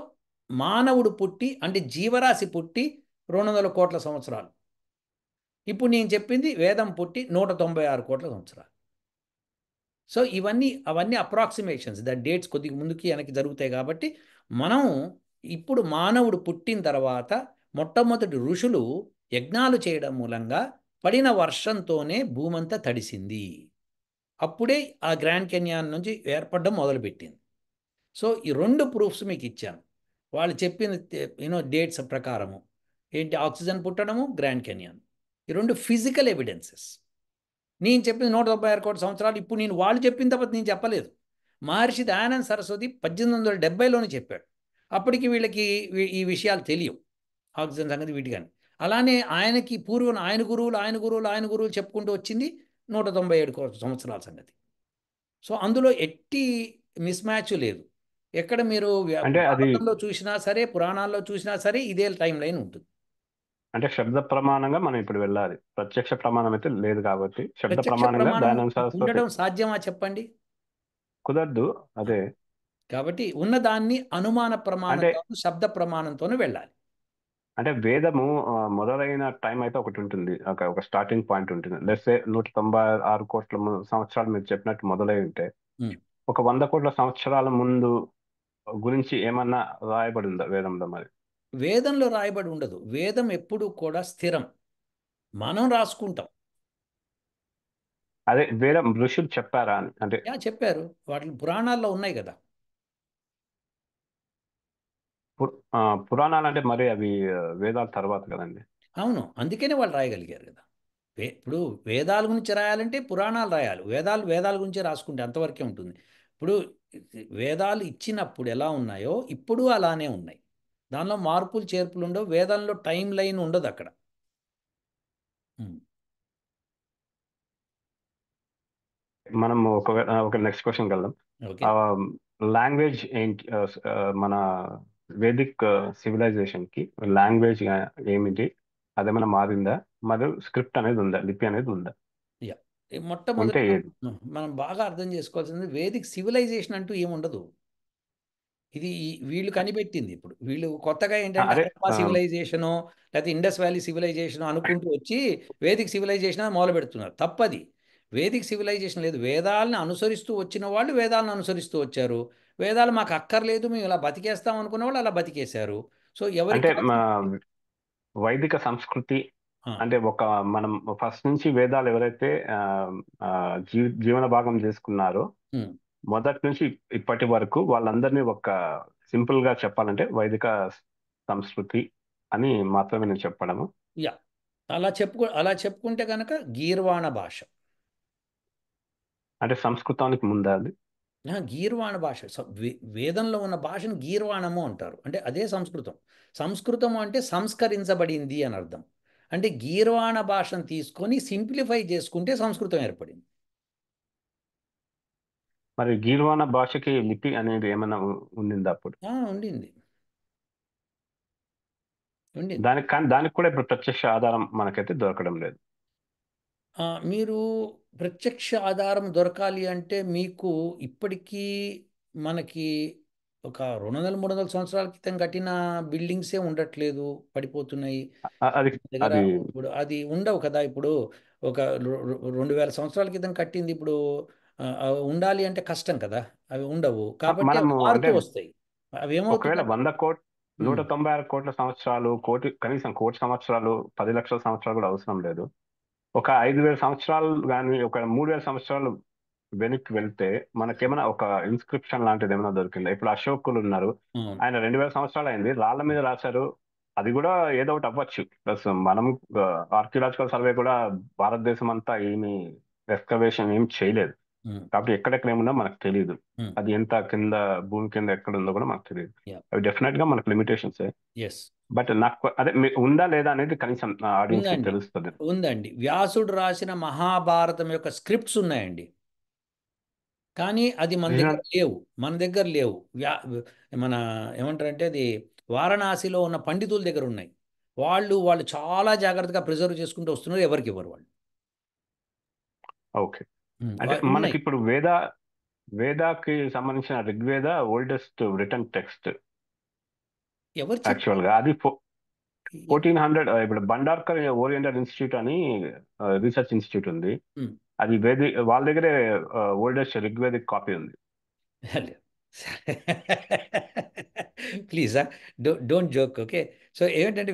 మానవుడు పుట్టి అంటే జీవరాశి పుట్టి 200 కోట్ల సంవత్సరాలు. ఇప్పుడు నేను చెప్పింది వేదం పుట్టి 196 కోట్ల సంవత్సరాలు. సో అవన్నీ అప్రాక్సిమేషన్స్, ద డేట్స్ కొద్దిగా ముందుకి వెనక్కి జరుగుతాయి కాబట్టి మనం ఇప్పుడు మానవుడు పుట్టిన తర్వాత మొట్టమొదటి ఋషులు యజ్ఞాలు చేయడం మూలంగా పడిన వర్షంతోనే భూమంతా తడిసింది. అప్పుడే ఆ గ్రాండ్ కెన్యాన్ నుంచి ఏర్పడడం మొదలుపెట్టింది. సో ఈ 2 ప్రూఫ్స్ మీకు ఇచ్చాను, వాళ్ళు చెప్పిన డేట్స్ ప్రకారము. ఏంటి, ఆక్సిజన్ పుట్టడము, గ్రాండ్ కెన్యాన్, ఈ 2 ఫిజికల్ ఎవిడెన్సెస్. నేను చెప్పింది 196 కోట్ల సంవత్సరాలు. ఇప్పుడు వాళ్ళు చెప్పిన తర్వాత నేను చెప్పలేదు. మహర్షి దయానంద సరస్వతి 1870లోనే చెప్పాడు. అప్పటికి వీళ్ళకి ఈ విషయాలు తెలియవు, ఆక్సిజన్ సంగతి వీటి కానీ. అలానే ఆయనకి పూర్వం ఆయన గురువులు చెప్పుకుంటూ వచ్చింది 197 కోట్ల సంవత్సరాల సంగతి. సో అందులో ఎట్టి మిస్ మ్యాచ్ లేదు. ఎక్కడ మీరు అంటే అది భారతంలో చూసినా సరే, పురాణాల్లో చూసినా సరే ఇదే టైం లైన్ ఉంటుంది. అంటే శబ్ద ప్రమాణంగా మనం ఇప్పుడు వెళ్ళాలి, ప్రత్యక్ష ప్రమాణం అయితే లేదు కాబట్టి శబ్ద ప్రత్యక్ష ప్రమాణంగా ప్రమాణం దయానంద సరస్వతి ఉండడం సాధ్యమా చెప్పండి. కుదరదు. అదే కాబట్టి ఉన్నదాన్ని అనుమాన అంటే ప్రమాణంతో, శబ్ద ప్రమాణంతోనే వెళ్ళాలి. అంటే వేదము మొదలైన టైం అయితే ఒకటి ఉంటుంది, ఒక స్టార్టింగ్ పాయింట్ ఉంటుంది. లెట్స్ 196 కోట్ల సంవత్సరాలు మీరు చెప్పినట్టు మొదలై ఉంటే ఉమ్. ఒక 100 కోట్ల సంవత్సరాల ముందు గురించి ఏమన్నా రాయబడి ఉందా వేదంలో మరి? వేదంలో రాయబడి ఉండదు. వేదం ఎప్పుడూ కూడా స్థిరం, మనం రాసుకుంటాం. అదే వేదం ఋషులు చెప్పారా అని అంటే. చెప్పారు, వాటి పురాణాల్లో ఉన్నాయి కదా. పురాణాలు అంటే మరి అవి వేదాల తర్వాత కదండి. అవును, అందుకనే వాళ్ళు రాయగలిగారు కదా. ఇప్పుడు వేదాల గురించి రాయాలంటే పురాణాలు రాయాలి, వేదాల గురించి రాసుకుంటే అంతవరకే ఉంటుంది. ఇప్పుడు వేదాలు ఇచ్చినప్పుడు ఎలా ఉన్నాయో ఇప్పుడు అలానే ఉన్నాయి. దానిలో మార్పులు చేర్పులు ఉండవు. వేదంలో టైం లైన్ ఉండదు అక్కడ. ఉమ్. మనం ఒక నెక్స్ట్ క్వశ్చన్కి వెళ్దాం. ఓకే. లాంగ్వేజ్ ఏంటి? మన వేదిక్ సివిలైజేషన్ కి లాంగ్వేజ్ ఏమిటి? అదేమైనా మారిందా? మరియు స్క్రిప్ట్ అనేది ఉందా? లిపి అనేది ఉందా? యా. ఉంటే మొట్టమొదటిగా ఏది? మనం బాగా అర్థం చేసుకోవాల్సింది వేదిక్ సివిలైజేషన్ అంటూ ఏముండదు. ఇది వీళ్ళు కనిపెట్టింది. ఇప్పుడు వీళ్ళు కొత్తగా ఏంటంటే అదే హరప్పా సివిలైజేషను లేకపోతే ఇండస్ వ్యాలీ సివిలైజేషన్ అనుకుంటూ వచ్చి వేదిక్ సివిలైజేషన్ అని మొదలు పెడుతున్నారు. తప్పది. వేదిక్ సివిలైజేషన్ లేదు. వేదాలను అనుసరిస్తూ వచ్చిన వాళ్ళు వేదాలను అనుసరిస్తూ వచ్చారు. వేదాలు మాకు అక్కర్లేదు, మేము ఇలా బతికేస్తాం అనుకున్న వాళ్ళు అలా బతికేశారు. సో ఎవరికి అంటే కావాల్సిన వైదిక సంస్కృతి ఆ, అంటే మనం ఫస్ట్ నుంచి వేదాలు ఎవరైతే ఆ, ఆ, జీవన భాగం చేసుకున్నారో ఉమ్, మొదటి నుంచి ఇప్పటి వరకు వాళ్ళందరినీ ఒక సింపుల్ గా చెప్పాలంటే వైదిక సంస్కృతి అని మాత్రమే నేను చెప్పడము. యా. అలా చెప్పుకుంటే కనుక గీర్వాణ భాష. అంటే సంస్కృతానికి ముందా అది? గీర్వాణ భాష వేదంలో ఉన్న భాషను గీర్వాణము అంటారు. అంటే అదే సంస్కృతం. సంస్కృతము అంటే సంస్కరించబడింది అని అర్థం. అంటే గీర్వాణ భాషను తీసుకొని సింప్లిఫై చేసుకుంటే సంస్కృతం ఏర్పడింది. మరి గీర్వాణ భాషకి లిపి అనేది ఏమైనా ఉండిందా అప్పుడు? ఉండింది. ఉండింది. దానికి కూడా ఇప్పుడు ప్రత్యక్ష ఆధారం మనకైతే దొరకడం లేదు. మీరు ప్రత్యక్ష ఆధారం దొరకాలి అంటే మీకు ఇప్పటికీ మనకి ఒక 200 300 సంవత్సరాల క్రితం కట్టిన బిల్డింగ్సే ఉండట్లేదు, పడిపోతున్నాయి. అది మన దగ్గర అది ఇప్పుడు అది ఉండవు కదా. ఇప్పుడు ఒక 2000 సంవత్సరాల క్రితం కట్టింది ఇప్పుడు ఉండాలి అంటే కష్టం కదా. అవి ఉండవు కాబట్టి అవి మనము అంటే మారుతూ వస్తాయి. అవి ఒకవేళ ఏమవుతుందంటే 100 కోట్ ఉమ్, 196 కోట్ల సంవత్సరాలు, కనీసం కోటి సంవత్సరాలు, 10 లక్షల సంవత్సరాలు కూడా అవసరం లేదు. ఒక 5,000 సంవత్సరాలు కానీ ఒక 3,000 సంవత్సరాలు వెనక్కి వెళ్తే మనకేమైనా ఒక ఇన్స్క్రిప్షన్ లాంటిది ఏమైనా దొరికిందా? ఇప్పుడు అశోకులు ఉన్నారు, అవును. ఆయన 2,000 సంవత్సరాలు అయింది, రాళ్ళ మీద రాశారు. అది కూడా ఏదో ఒకటి అవ్వచ్చు. ప్లస్ మనం ఆర్కియలాజికల్ సర్వే కూడా భారతదేశం అంతా ఏమి ఎక్స్కవేషన్ ఏం చేయలేదు ఉమ్, కాబట్టి ఎక్కడెక్కడ ఏమున్నా మనకు తెలియదు. ఉమ్, అది ఎంత కింద, భూమి కింద ఎక్కడ ఉందో కూడా మనకు తెలియదు. యా. అవి డెఫినెట్ గా మనకు లిమిటేషన్స్. ఎస్. బట్ నాకు అదే ఉందా లేదా అనేది కనీసం ఆడియన్స్ కి ఉందండి. తెలుస్తుంది. ఉందండి. వ్యాసుడు రాసిన మహాభారతం యొక్క స్క్రిప్ట్స్ ఉన్నాయండి. కానీ అది మన దగ్గర ఒరిజినల్ లేవు. మన దగ్గర లేవు. మన ఏమంటారంటే అది వారణాసిలో ఉన్న పండితుల దగ్గర ఉన్నాయి. వాళ్ళు చాలా జాగ్రత్తగా ప్రిజర్వ్ చేసుకుంటూ వస్తున్నారు. ఎవరికి ఇవ్వరు వాళ్ళు. ఓకే. అంటే మనకి ఉన్నాయి. ఇప్పుడు వేదాకి సంబంధించిన ఋగ్వేద ఓల్డెస్ట్ రిటర్న్ టెక్స్ట్ ఎవరు యాక్చువల్ చెప్పారు? గా అది ఎ- 1400. ఇప్పుడు బండార్కర్ ఓరియంటల్ ఇన్స్టిట్యూట్ అని రీసెర్చ్ ఇన్స్టిట్యూట్ ఉంది. ఉమ్. అది వాళ్ళ దగ్గరే ఓల్డెస్ట్ ఋగ్వేదిక్ కాపీ ఉంది. Please don't joke. Okay. So ఏంటంటే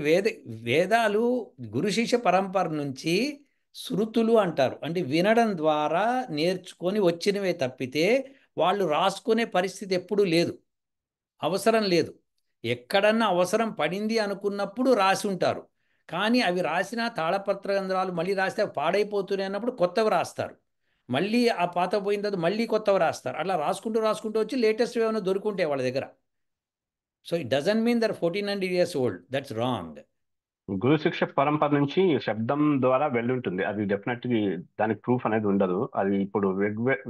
వేదాలు గురు శిష్య పరంపర నుంచి శృతులు అంటారు. అంటే వినడం ద్వారా నేర్చుకొని వచ్చినవే తప్పితే వాళ్ళు రాసుకునే పరిస్థితి ఎప్పుడూ లేదు. అవసరం లేదు. ఎక్కడన్నా అవసరం పడింది అనుకున్నప్పుడు రాసి ఉంటారు. కానీ అవి రాసిన తాళపత్రంధ్రాలు మళ్ళీ రాస్తే అవి పాడైపోతున్నాయి అన్నప్పుడు కొత్తవి రాస్తారు. మళ్ళీ ఆ పాత పోయిన తర్వాత మళ్ళీ కొత్తవి రాస్తారు. అట్లా రాసుకుంటూ రాసుకుంటూ వచ్చి లేటెస్ట్ ఏమైనా దొరుకుంటాయి వాళ్ళ దగ్గర. So it doesn't mean there 1400 years old. That's wrong. గురు శిక్ష పరంపర నుంచి శబ్దం ద్వారా వెళ్ళుంటుంది. అది డెఫినెట్లీ దానికి ప్రూఫ్ అనేది ఉండదు. అది ఇప్పుడు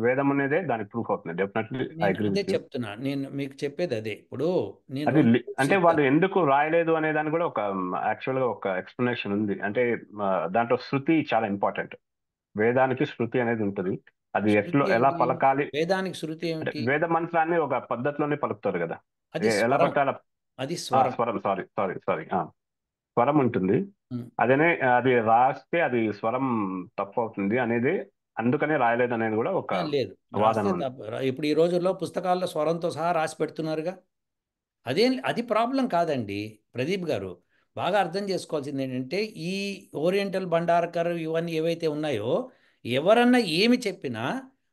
వేదం అనేదే దానికి ప్రూఫ్ అవుతుంది. డెఫినెట్లీ ఐ నేను అగ్రీ అదే విత్ యూ. చెప్తున్నా. నేను మీకు చెప్పేది అదే. ఇప్పుడు నేను అది రెండు బుక్స్ అంటే వాళ్ళు ఇచ్చాను. ఎందుకు రాయలేదు అనే దాని కూడా ఒక యాక్చువల్ గా ఒక ఎక్స్ప్లెనేషన్ ఉంది. అంటే దాంట్లో శృతి చాలా ఇంపార్టెంట్. వేదానికి శృతి అనేది ఉంటుంది. అది శృతి ఎలా అంటే పలకాలి వేదానికి శృతి అంటే ఏమిటి? వేద మంత్రాన్ని ఒక పద్ధతిలోనే పలుకుతారు కదా. అది ఎలా స్వరం. పడితే అలా. అది స్వరం. స్వరం, సారీ సారీ సారీ, స్వరం ఉంటుంది. ఉమ్. అదేనే అది రాస్తే అది స్వరం తప్పు అవుతుంది అనేది, అందుకనే రాయలేదు అనేది కూడా ఒక లేదు. వాదన రాస్తే ఉంది. ఇప్పుడు ఈ రోజుల్లో పుస్తకాల్లో స్వరంతో సహా రాసి పెడుతున్నారుగా. అది ప్రాబ్లం కాదండి. ప్రదీప్ గారు బాగా అర్థం చేసుకోవాల్సింది ఏంటంటే ఈ ఓరియంటల్ బండార్కర్ ఇవన్నీ ఏవైతే ఉన్నాయో ఎవరన్నా ఏమి చెప్పినా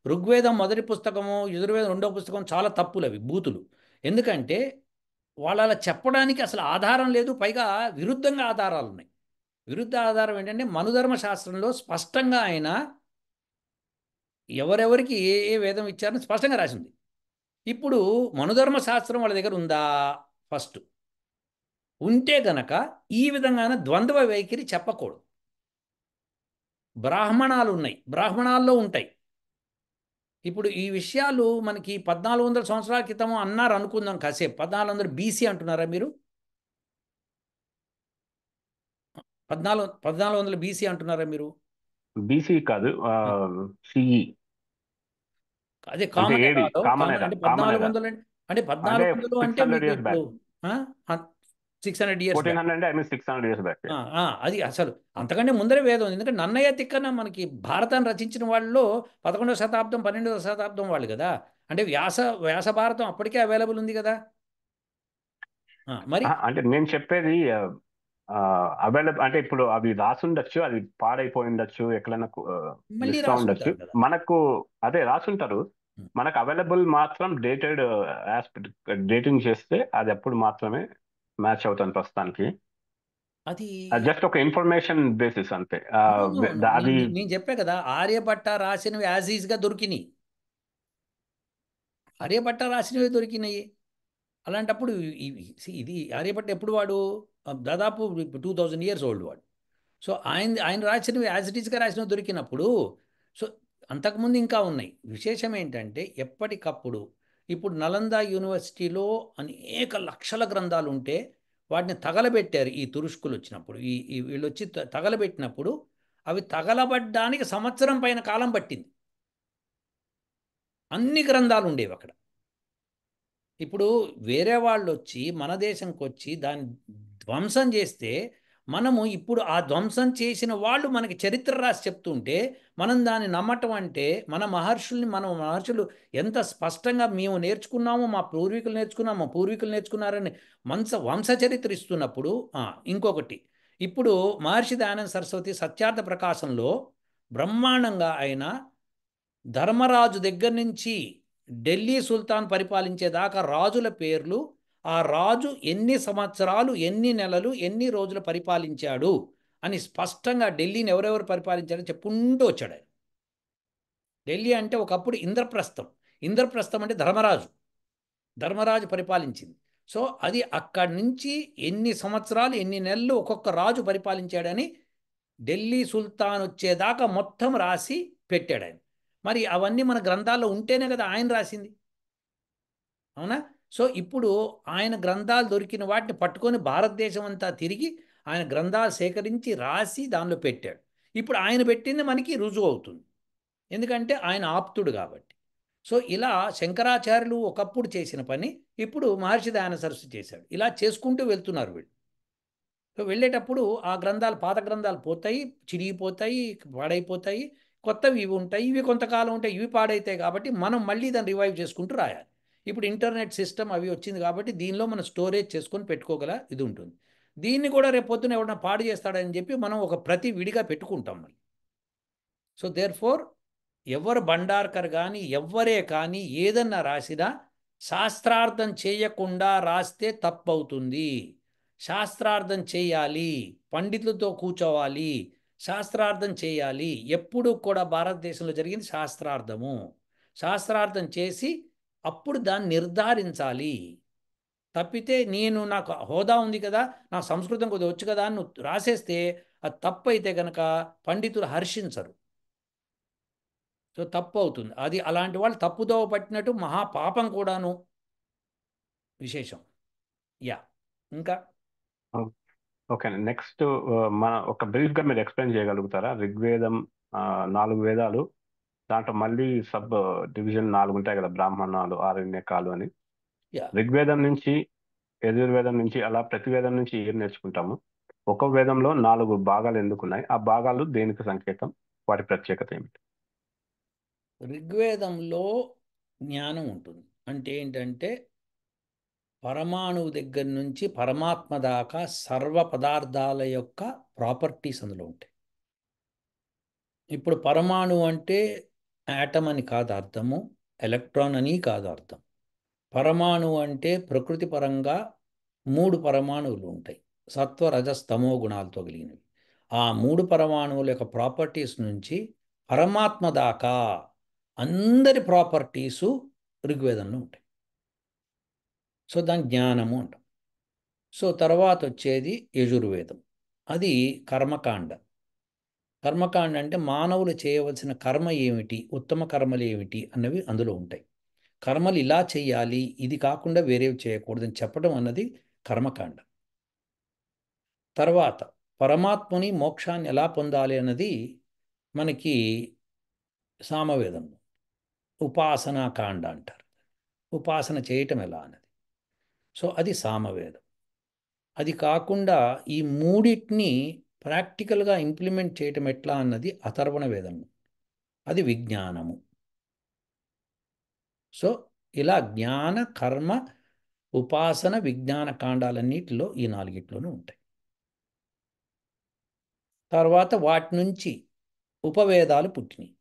ఋగ్వేదం మొదటి పుస్తకము, యజుర్వేదం రెండో పుస్తకం చాలా తప్పులు, అవి బూతులు. ఎందుకంటే వాళ్ళు అలా చెప్పడానికి అసలు ఆధారం లేదు. పైగా విరుద్ధంగా ఆధారాలు ఉన్నాయి. విరుద్ధ ఆధారం ఏంటంటే మనుధర్మ శాస్త్రంలో స్పష్టంగా ఆయన ఎవరెవరికి ఏ ఏ వేదం ఇచ్చారని స్పష్టంగా రాసింది. ఇప్పుడు మనుధర్మ శాస్త్రం వాళ్ళ దగ్గర ఉందా? ఫస్ట్. ఉంటే గనక ఈ విధంగాన ద్వంద్వ వైఖరి చెప్పకూడదు. బ్రాహ్మణాలు ఉన్నాయి, బ్రాహ్మణాల్లో ఉంటాయి. ఇప్పుడు ఈ విషయాలు మనకి 1400 సంవత్సరాల క్రితం అన్నారు అనుకుందాం కాసేపు. 1400 బీసీ అంటున్నారా మీరు? 1400 బీసీ అంటున్నారా మీరు? బీసీ కాదు, ఆ, సిఈ. అదే అంటే కామన్ ఏడి, ఎరాలో కామన్ కామన్ ఎరా, అంటే కామన్ ఎరా. 1400 అంటే అంటే 1400 అంటే 600 మీకు ఇయర్స్ ఇప్పుడు బ్యాక్. 600 ఇయర్స్ 1400 అంటే ఐ మీన్ 600 ఇయర్స్ బ్యాక్. అది అసలు అంతకంటే ముందరే వేదం ఉంది. ఎందుకంటే నన్నయ్య తిక్కన మనకి భారతాన్ని రచించిన వాళ్ళలో 11వ శతాబ్దం 12వ శతాబ్దం వాళ్ళు కదా. అంటే వ్యాస భారతం అప్పటికే అవైలబుల్ ఉంది కదా. మరి అంటే నేను చెప్పేది అవైలబుల్ అంటే ఇప్పుడు అవి రాసుండొచ్చు, అది పాడైపోయి ఉండొచ్చు, ఎక్కడైనా మళ్ళీ మిస్ ఉండొచ్చు. రాసుంటారు కదా. మనకు అదే రాసుంటారు. మనకు అవైలబుల్ మాత్రం డేటెడ్ డేటింగ్ చేస్తే అది అప్పుడు మాత్రమే మ్యాచ్ అవుతుంది ప్రస్తుతానికి. అది జస్ట్ ఒక ఇన్ఫర్మేషన్ బేసిస్ అంతే. No no no. అది నేను చెప్పా కదా, ఆర్యభట్ట రాసినవి యాజ్ ఈజ్గా దొరికినాయి. ఆర్యభట్ట రాసినవి దొరికినాయి. అలాంటప్పుడు ఇది ఆర్యభట్ట ఎప్పుడు వాడు దాదాపు 2000 ఇయర్స్ ఓల్డ్ వాడు. సో ఆయన రాసినవి యాజ్ ఇట్ ఈస్గా రాసినవి దొరికినప్పుడు, సో అంతకుముందు ఇంకా ఉన్నాయి. విశేషం ఏంటంటే ఎప్పటికప్పుడు ఇప్పుడు నలంద యూనివర్సిటీలో అనేక లక్షల గ్రంథాలు ఉంటే వాటిని తగలబెట్టారు ఈ తురుష్కులు వచ్చినప్పుడు. వీళ్ళు వచ్చి తగలబెట్టినప్పుడు అవి తగలబడ్డానికి సంవత్సరం పైన కాలం పట్టింది. అన్ని గ్రంథాలు ఉండేవి అక్కడ. ఇప్పుడు వేరే వాళ్ళు వచ్చి మన దేశంకి వచ్చి దాన్ని ధ్వంసం చేస్తే మనము ఇప్పుడు ఆ ధ్వంసం చేసిన వాళ్ళు మనకి చరిత్ర రాసి చెప్తుంటే మనం దాన్ని నమ్మటం అంటే మన మహర్షులు ఎంత స్పష్టంగా మేము నేర్చుకున్నామో, మా పూర్వీకులు నేర్చుకున్నాము, మా పూర్వీకులు నేర్చుకున్నారని వంశ చరిత్ర ఇస్తున్నప్పుడు. ఇంకొకటి, ఇప్పుడు మహర్షి దయానంద సరస్వతి సత్యార్థ ప్రకాశంలో బ్రహ్మాండంగా ఆయన ధర్మరాజు దగ్గర నుంచి ఢిల్లీ సుల్తాన్ పరిపాలించేదాకా రాజుల పేర్లు, ఆ రాజు ఎన్ని సంవత్సరాలు, ఎన్ని నెలలు, ఎన్ని రోజులు పరిపాలించాడు అని స్పష్టంగా ఢిల్లీని ఎవరెవరు పరిపాలించాడని చెప్పుకుంటూ వచ్చాడు ఆయన. ఢిల్లీ అంటే ఒకప్పుడు ఇంద్రప్రస్థం అంటే ధర్మరాజు పరిపాలించింది. సో అది అక్కడి నుంచి ఎన్ని సంవత్సరాలు, ఎన్ని నెలలు ఒక్కొక్క రాజు పరిపాలించాడని ఢిల్లీ సుల్తాన్ వచ్చేదాకా మొత్తం రాసి పెట్టాడు ఆయన. మరి అవన్నీ మన గ్రంథాల్లో ఉంటేనే కదా ఆయన రాసింది, అవునా? సో ఇప్పుడు ఆయన గ్రంథాలు దొరికిన వాటిని పట్టుకొని భారతదేశం అంతా తిరిగి ఆయన గ్రంథాలు సేకరించి రాసి దానిలో పెట్టాడు. ఇప్పుడు ఆయన పెట్టింది మనకి రుజువు అవుతుంది, ఎందుకంటే ఆయన ఆప్తుడు కాబట్టి. సో ఇలా శంకరాచార్యులు ఒకప్పుడు చేసిన పని ఇప్పుడు మహర్షి దయానంద సరస్వతి చేశాడు. ఇలా చేసుకుంటూ వెళ్తున్నారు వీళ్ళు. సో వెళ్ళేటప్పుడు ఆ గ్రంథాలు, పాత గ్రంథాలు పోతాయి, చిరిగిపోతాయి, పాడైపోతాయి. కొత్తవి ఇవి ఉంటాయి, ఇవి కొంతకాలం ఉంటాయి, ఇవి పాడైతాయి. కాబట్టి మనం మళ్ళీ దాన్ని రివైవ్ చేసుకుంటూ రాయాలి. ఇప్పుడు ఇంటర్నెట్ సిస్టమ్ అవి వచ్చింది కాబట్టి దీనిలో మనం స్టోరేజ్ చేసుకొని పెట్టుకోగల ఇది ఉంటుంది. దీన్ని కూడా రేపు పొద్దున ఎవరైనా పాడు చేస్తాడని చెప్పి మనం ఒక ప్రతి విడిగా పెట్టుకుంటాం మళ్ళీ. సో దేర్ ఫోర్ ఎవరు భండార్కర్ కానీ ఎవ్వరే కానీ ఏదన్నా రాసినా శాస్త్రార్థం చేయకుండా రాస్తే తప్పవుతుంది. శాస్త్రార్థం చేయాలి, పండితులతో కూర్చోవాలి, శాస్త్రార్థం చేయాలి. ఎప్పుడు కూడా భారతదేశంలో జరిగింది శాస్త్రార్థము. శాస్త్రార్థం చేసి అప్పుడు దాన్ని నిర్ధారించాలి. తప్పితే నాకు హోదా ఉంది కదా, నా సంస్కృతం కొద్దిగా వచ్చు కదా అని నువ్వు రాసేస్తే అది తప్పు అయితే కనుక పండితులు హర్షించరు. సో తప్పు అవుతుంది అది. అలాంటి వాళ్ళు తప్పుదోవ పట్టినట్టు మహాపాపం కూడాను. విశేషం. యా, ఇంకా ఓకే. నెక్స్ట్ మన ఒక బ్రీఫ్ గా మీరు ఎక్స్ప్లెయిన్ చేయగలుగుతారా? ఋగ్వేదం 4 వేదాలు, దాంట్లో మళ్ళీ సబ్ డివిజన్ 4 ఉంటాయి కదా, బ్రాహ్మణాలు, ఆరణ్యకాలు అని. యా ఋగ్వేదం నుంచి, యజుర్వేదం నుంచి, అలా ప్రతి వేదం నుంచి ఏం నేర్చుకుంటాము? ఒక వేదంలో 4 భాగాలు ఎందుకున్నాయి? ఆ భాగాలు దేనికి సంకేతం? వాటి ప్రత్యేకత ఏమిటి? ఋగ్వేదంలో జ్ఞానం ఉంటుంది. అంటే ఏంటంటే పరమాణువు దగ్గర నుంచి పరమాత్మ దాకా సర్వ పదార్థాల యొక్క ప్రాపర్టీస్ అందులో ఉంటాయి. ఇప్పుడు పరమాణువు అంటే యాటమ్ అని కాదు అర్థము, ఎలక్ట్రాన్ అని కాదు అర్థం. పరమాణువు అంటే ప్రకృతి పరంగా 3 పరమాణువులు ఉంటాయి, సత్వ రజస్ తమో గుణాలతో కలిగినవి. ఆ 3 పరమాణువుల యొక్క ప్రాపర్టీస్ నుంచి పరమాత్మ దాకా అందరి ప్రాపర్టీసు ఋగ్వేదంలో ఉంటాయి. సో దాని జ్ఞానము అంటాం. సో తర్వాత వచ్చేది యజుర్వేదం. అది కర్మకాండ. కర్మకాండ అంటే మానవులు చేయవలసిన కర్మ ఏమిటి, ఉత్తమ కర్మలు ఏమిటి అన్నవి అందులో ఉంటాయి. కర్మలు ఇలా చేయాలి, ఇది కాకుండా వేరేవి చేయకూడదని చెప్పడం అన్నది కర్మకాండ. తర్వాత పరమాత్ముని మోక్షాన్ని ఎలా పొందాలి అన్నది మనకి సామవేదం, ఉపాసనా కాండ అంటారు. ఉపాసన చేయటం ఎలా అన్నది. సో అది సామవేదం. అది కాకుండా ఈ మూడింటిని ప్రాక్టికల్గా ఇంప్లిమెంట్ చేయటం ఎట్లా అన్నది అథర్వణ వేదం. అది విజ్ఞానము. సో ఇలా జ్ఞాన కర్మ ఉపాసన విజ్ఞాన కాండాలన్నిటిలో ఈ నాలుగిట్లోనూ ఉంటాయి. తర్వాత వాటి నుంచి ఉపవేదాలు పుట్టినాయి.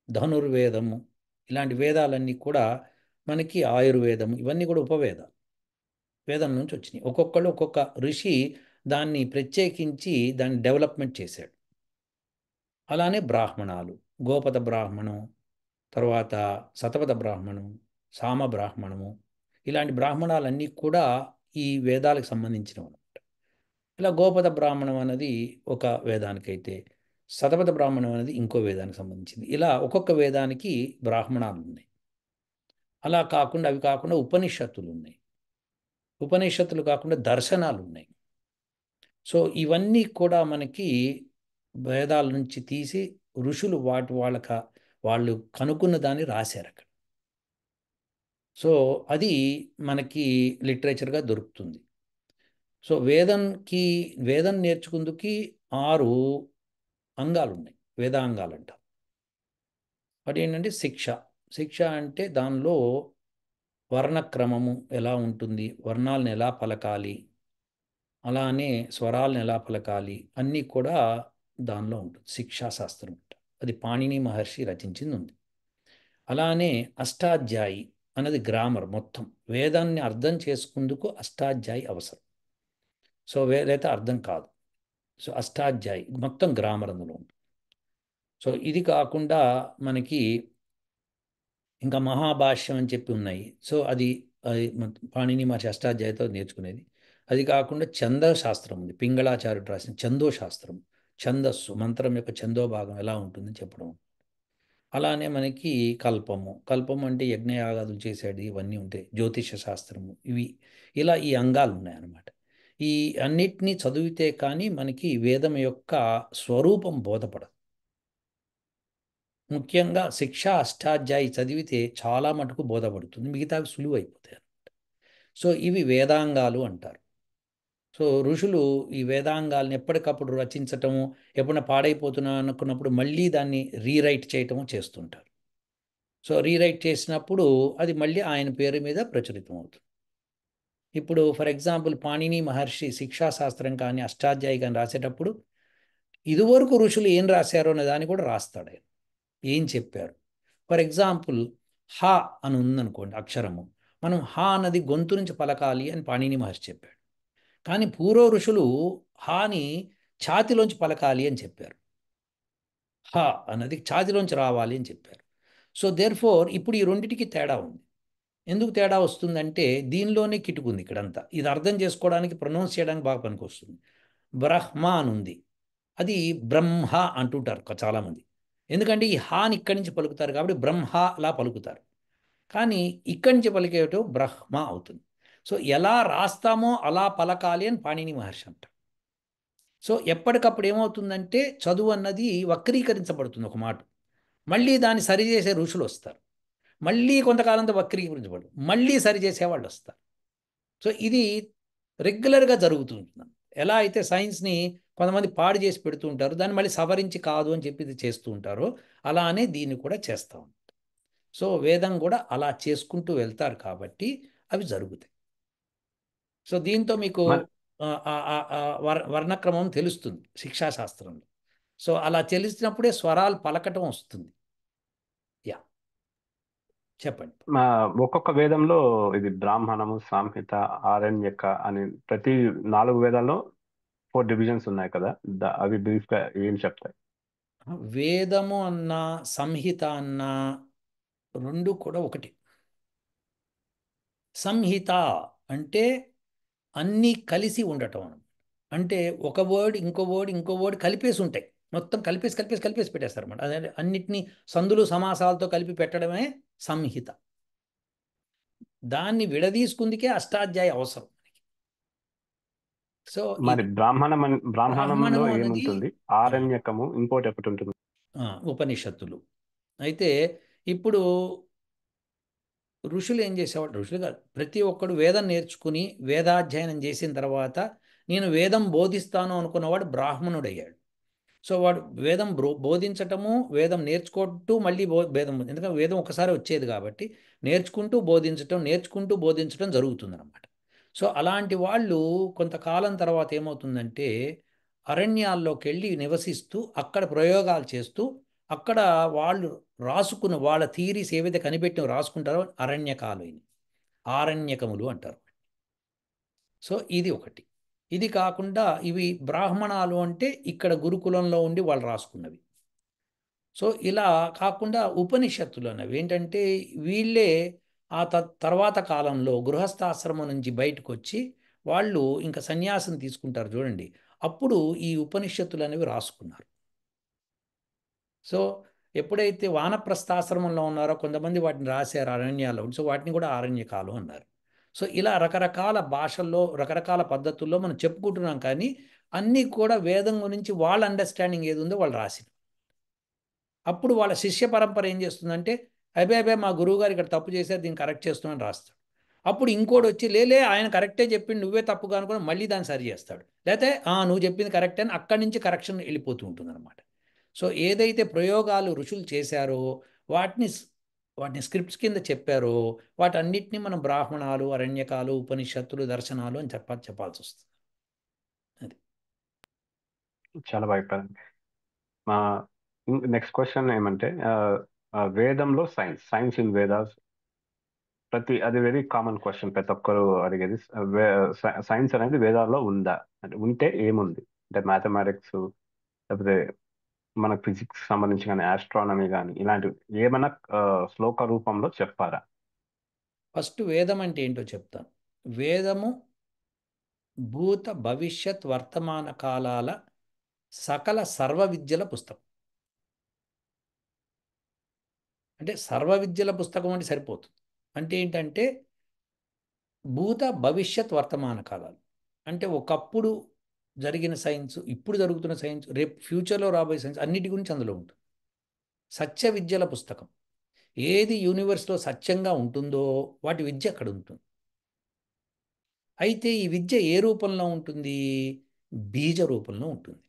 ధనుర్వేదము ఇలాంటి వేదాలన్నీ కూడా మనకి ఆయుర్వేదము ఇవన్నీ కూడా ఉపవేదాలు, వేదం నుంచి వచ్చినాయి. ఒక్కొక్కళ్ళు ఒక్కొక్క ఋషి దాన్ని ప్రత్యేకించి దాన్ని డెవలప్మెంట్ చేశాడు. అలానే బ్రాహ్మణాలు, గోపద బ్రాహ్మణం, తర్వాత శతపథ బ్రాహ్మణం, సామ బ్రాహ్మణము, ఇలాంటి బ్రాహ్మణాలన్నీ కూడా ఈ వేదాలకు సంబంధించినవి అనమాట. ఇలా గోపద బ్రాహ్మణం అనేది ఒక వేదానికైతే, శతపథ బ్రాహ్మణం అనేది ఇంకో వేదానికి సంబంధించింది. ఇలా ఒక్కొక్క వేదానికి బ్రాహ్మణాలు ఉన్నాయి. అలా కాకుండా అవి కాకుండా ఉపనిషత్తులు ఉన్నాయి. ఉపనిషత్తులు కాకుండా దర్శనాలు ఉన్నాయి. సో ఇవన్నీ కూడా మనకి వేదాల నుంచి తీసి ఋషులు వాళ్ళు కనుక్కున్న దాన్ని రాశారు అక్కడ. సో అది మనకి లిటరేచర్గా దొరుకుతుంది. సో వేదం నేర్చుకుందుకి 6 అంగాలు ఉన్నాయి, వేదాంగాలు అంటారు. వాటి ఏంటంటే శిక్ష అంటే దానిలో వర్ణక్రమము ఎలా ఉంటుంది, వర్ణాలను ఎలా పలకాలి, అలానే స్వరాలను ఎలా పలకాలి అన్నీ కూడా దానిలో ఉంటుంది. శిక్షాశాస్త్రం అంట. అది పాణిని మహర్షి రచించింది ఉంది. అలానే అష్టాధ్యాయి అన్నది గ్రామర్. మొత్తం వేదాన్ని అర్థం చేసుకుందుకు అష్టాధ్యాయి అవసరం. సో వేదైతే అర్థం కాదు. సో అష్టాధ్యాయి మొత్తం గ్రామర్ అందులో ఉంటుంది. సో ఇది కాకుండా మనకి ఇంకా మహాభాష్యం అని చెప్పి ఉన్నాయి. సో అది పాణిని మహర్షి అష్టాధ్యాయితో నేర్చుకునేది. అది కాకుండా ఛందశాస్త్రం ఉంది, పింగళాచార్యుడు రాసిన ఛందోశాస్త్రం. ఛందస్సు మంత్రం యొక్క ఛందో భాగం ఎలా ఉంటుందని చెప్పడం. అలానే మనకి కల్పము అంటే యజ్ఞయాగాదులు చేసేది ఇవన్నీ ఉంటాయి. జ్యోతిష శాస్త్రము ఇలా ఈ అంగాలు ఉన్నాయన్నమాట. ఈ అన్నిటినీ చదివితే కానీ మనకి వేదం యొక్క స్వరూపం బోధపడదు. ముఖ్యంగా శిక్ష అష్టాధ్యాయి చదివితే చాలా మటుకు బోధపడుతుంది, మిగతావి సులువు అయిపోతాయి. సో ఇవి వేదాంగాలు అంటారు. సో ఋషులు ఈ వేదాంగాల్ని ఎప్పటికప్పుడు రచించటము, ఎప్పుడైనా పాడైపోతున్నా అనుకున్నప్పుడు మళ్ళీ దాన్ని రీరైట్ చేయటము చేస్తుంటారు. సో రీరైట్ చేసినప్పుడు అది మళ్ళీ ఆయన పేరు మీద ప్రచురితం అవుతుంది. ఇప్పుడు ఫర్ ఎగ్జాంపుల్ పాణిని మహర్షి శిక్షాశాస్త్రం కానీ అష్టాధ్యాయి కానీ రాసేటప్పుడు ఇదివరకు ఋషులు ఏం రాశారో అనే దాన్ని కూడా రాస్తాడు ఆయన. ఏం చెప్పారు. ఫర్ ఎగ్జాంపుల్ హ అని ఉందనుకోండి అక్షరము, మనం హ అన్నది గొంతు నుంచి పలకాలి అని పాణిని మహర్షి చెప్పాడు. కానీ పూర్వ ఋషులు హాని ఛాతిలోంచి పలకాలి అని చెప్పారు. హ అన్నది ఛాతిలోంచి రావాలి అని చెప్పారు. సో దేర్ ఫోర్ ఇప్పుడు ఈ రెండిటికి తేడా ఉంది. ఎందుకు తేడా వస్తుందంటే దీనిలోనే కిటుకుంది ఇక్కడంతా. ఇది అర్థం చేసుకోవడానికి, ప్రొనౌన్స్ చేయడానికి బాగా పనికొస్తుంది. బ్రహ్మ అని ఉంది, అది బ్రహ్మ అంటుంటారు చాలామంది. ఎందుకంటే ఈ హాని ఇక్కడి నుంచి పలుకుతారు కాబట్టి బ్రహ్మలా పలుకుతారు. కానీ ఇక్కడి నుంచి పలికేటో బ్రహ్మ అవుతుంది. సో ఎలా రాస్తామో అలా పలకాలి అని పాణిని మహర్షి అంటారు. సో ఎప్పటికప్పుడు ఏమవుతుందంటే చదువు అన్నది వక్రీకరించబడుతుంది ఒక మాట. మళ్ళీ దాన్ని సరిచేసే ఋషులు వస్తారు. మళ్ళీ కొంతకాలంతో వక్రీకరించబడు, మళ్ళీ సరిచేసేవాళ్ళు వస్తారు. సో ఇది రెగ్యులర్గా జరుగుతుంటుంది. ఎలా అయితే సైన్స్ని కొంతమంది పాడు చేసి పెడుతూ ఉంటారు, దాన్ని మళ్ళీ సవరించి కాదు అని చెప్పి ఇది చేస్తూ ఉంటారో అలానే దీన్ని కూడా చేస్తూ ఉంటారు. సో వేదం కూడా అలా చేసుకుంటూ వెళ్తారు కాబట్టి అవి జరుగుతాయి. సో దీంతో మీకు మరి వర్ణక్రమం తెలుస్తుంది శిక్షాశాస్త్రంలో. సో అలా తెలిసినప్పుడే స్వరాలు పలకటం వస్తుంది. యా చెప్పండి. మా ఒక్కొక్క వేదంలో ఇది బ్రాహ్మణము, సంహిత, ఆరణ్యక అని ప్రతి 4 వేదాల్లో 4 డివిజన్స్ ఉన్నాయి కదా. అవి బ్రీఫ్ గా ఏం చెప్తాయి? వేదము అన్న సంహిత అన్న రెండు కూడా ఒకటి. సంహిత అంటే అన్నీ కలిసి ఉండటం అన్నమాట. అంటే ఒక వర్డ్ ఇంకో వర్డ్ ఇంకో వర్డ్ కలిపేసి ఉంటాయి. మొత్తం కలిపేసి కలిపేసి కలిపేసి పెట్టేస్తారన్నమాట. అదే అన్నిటినీ సందులు సమాసాలతో కలిపి పెట్టడమే సంహిత. దాన్ని విడదీసుకుందుకే అష్టాధ్యాయ అవసరం. సో మరి ఇది బ్రాహ్మణంలో బ్రాహ్మణము అన్నది ఏముంటుంది? ఆ, ఆరణ్యకము, ఇంకోటి ఒకటి ఉంటుంది. ఉపనిషత్తులు. అయితే ఇప్పుడు ఋషులు ఏం చేసేవాళ్ళు? ఋషులు కాదు, ప్రతి ఒక్కడు వేదం నేర్చుకుని వేదాధ్యయనం చేసిన తర్వాత నేను వేదం బోధిస్తాను అనుకున్నవాడు బ్రాహ్మణుడయ్యాడు. సో వాడు వేదం బోధించటము, వేదం నేర్చుకుంటూ మళ్ళీ వేదం, ఎందుకంటే వేదం ఒకసారి వచ్చేది కాబట్టి నేర్చుకుంటూ బోధించటం జరుగుతుందన్నమాట. సో అలాంటి వాళ్ళు కొంతకాలం తర్వాత ఏమవుతుందంటే అరణ్యాల్లోకి వెళ్ళి నివసిస్తూ అక్కడ ప్రయోగాలు చేస్తూ అక్కడ వాళ్ళు రాసుకున్న వాళ్ళ థీరీస్ ఏవైతే కనిపెట్టినో రాసుకుంటారో అరణ్యకాలు, ఆరణ్యకములు అంటారు. సో ఇది ఒకటి. ఇది కాకుండా ఇవి బ్రాహ్మణాలు అంటే ఇక్కడ గురుకులంలో ఉండి వాళ్ళు రాసుకున్నవి. సో ఇలా కాకుండా ఉపనిషత్తులు అనేవి ఏంటంటే వీళ్ళే ఆ తర్వాత కాలంలో గృహస్థాశ్రమం నుంచి బయటకు వచ్చి వాళ్ళు ఇంకా సన్యాసం తీసుకుంటారు చూడండి, అప్పుడు ఈ ఉపనిషత్తులు అనేవి రాసుకున్నారు. సో ఎప్పుడైతే వానప్రస్థాశ్రమంలో ఉన్నారో కొంతమంది వాటిని రాశారు అరణ్యాల్లో, సో వాటిని కూడా ఆరణ్యకాలు అన్నారు. సో ఇలా రకరకాల భాషల్లో రకరకాల పద్ధతుల్లో మనం చెప్పుకుంటున్నాం, కానీ అన్నీ కూడా వేదం గురించి వాళ్ళ అండర్స్టాండింగ్ ఏది ఉందో వాళ్ళు రాసింది. అప్పుడు వాళ్ళ శిష్య పరంపర ఏం చేస్తుందంటే అబే మా గురువు గారు ఇక్కడ తప్పు చేశారు, దీన్ని కరెక్ట్ చేస్తున్నాను రాస్తాడు. అప్పుడు ఇంకోటి వచ్చి లేలే ఆయన కరెక్టే చెప్పిండు నువ్వే తప్పుగా అనుకుని మళ్ళీ దాన్ని సరి చేస్తాడు. లేకపోతే నువ్వు చెప్పింది కరెక్టే అని అక్కడి నుంచి కరెక్షన్ వెళ్ళిపోతూ ఉంటుంది అనమాట. సో ఏదైతే ప్రయోగాలు ఋషులు చేశారో వాటిని వాటిని స్క్రిప్ట్స్ కింద చెప్పారో వాటన్నిటిని మనం బ్రాహ్మణాలు, అరణ్యకాలు, ఉపనిషత్తులు, దర్శనాలు అని చెప్పాల్సి వస్తుంది. అది చాలా బాగా చెప్పారు. మా నెక్స్ట్ క్వశ్చన్ ఏమంటే వేదంలో సైన్స్ ఇన్ వేదాస్, అది వెరీ కామన్ క్వశ్చన్ ప్రతి ఒక్కరు అడిగేది. సైన్స్ అనేది వేదాల్లో ఉందా? అంటే ఉంటే ఏముంది? అంటే మ్యాథమెటిక్స్, లేకపోతే మనకు ఫిజిక్స్ సంబంధించి కానీ, ఆస్ట్రానమీ కానీ, ఇలాంటివి ఏమైనా శ్లోక రూపంలో చెప్పారా? ఫస్ట్ వేదం అంటే ఏంటో చెప్తాను. వేదము భూత భవిష్యత్ వర్తమాన కాలాల సకల సర్వ విద్యల పుస్తకం. అంటే సర్వ విద్యల పుస్తకం అంటే సరిపోతుంది. అంటే ఏంటంటే భూత భవిష్యత్ వర్తమాన కాలాలు అంటే ఒకప్పుడు జరిగిన సైన్స్, ఇప్పుడు జరుగుతున్న సైన్స్, రేపు ఫ్యూచర్లో రాబోయే సైన్స్ అన్నిటి గురించి అందులో ఉంటుంది. సత్య విద్యల పుస్తకం. ఏది యూనివర్స్లో సత్యంగా ఉంటుందో వాటి విద్య అక్కడ ఉంటుంది. అయితే ఈ విద్య ఏ రూపంలో ఉంటుంది? బీజ రూపంలో ఉంటుంది.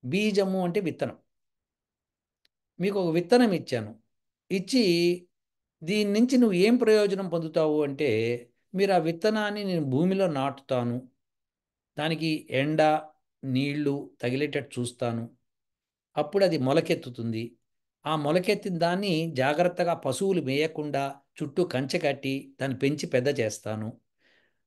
బీజము అంటే విత్తనం. మీకు ఒక విత్తనం ఇచ్చాను, ఇచ్చి దీని నుంచి నువ్వు ఏం ప్రయోజనం పొందుతావు అంటే మీరు ఆ విత్తనాన్ని నేను భూమిలో నాటుతాను, దానికి ఎండ నీళ్లు తగిలేటట్టు చూస్తాను, అప్పుడు అది మొలకెత్తుతుంది. ఆ మొలకెత్తిన దాన్ని జాగ్రత్తగా పశువులు మేయకుండా చుట్టూ కంచె కట్టి దాన్ని పెంచి పెద్ద చేస్తాను.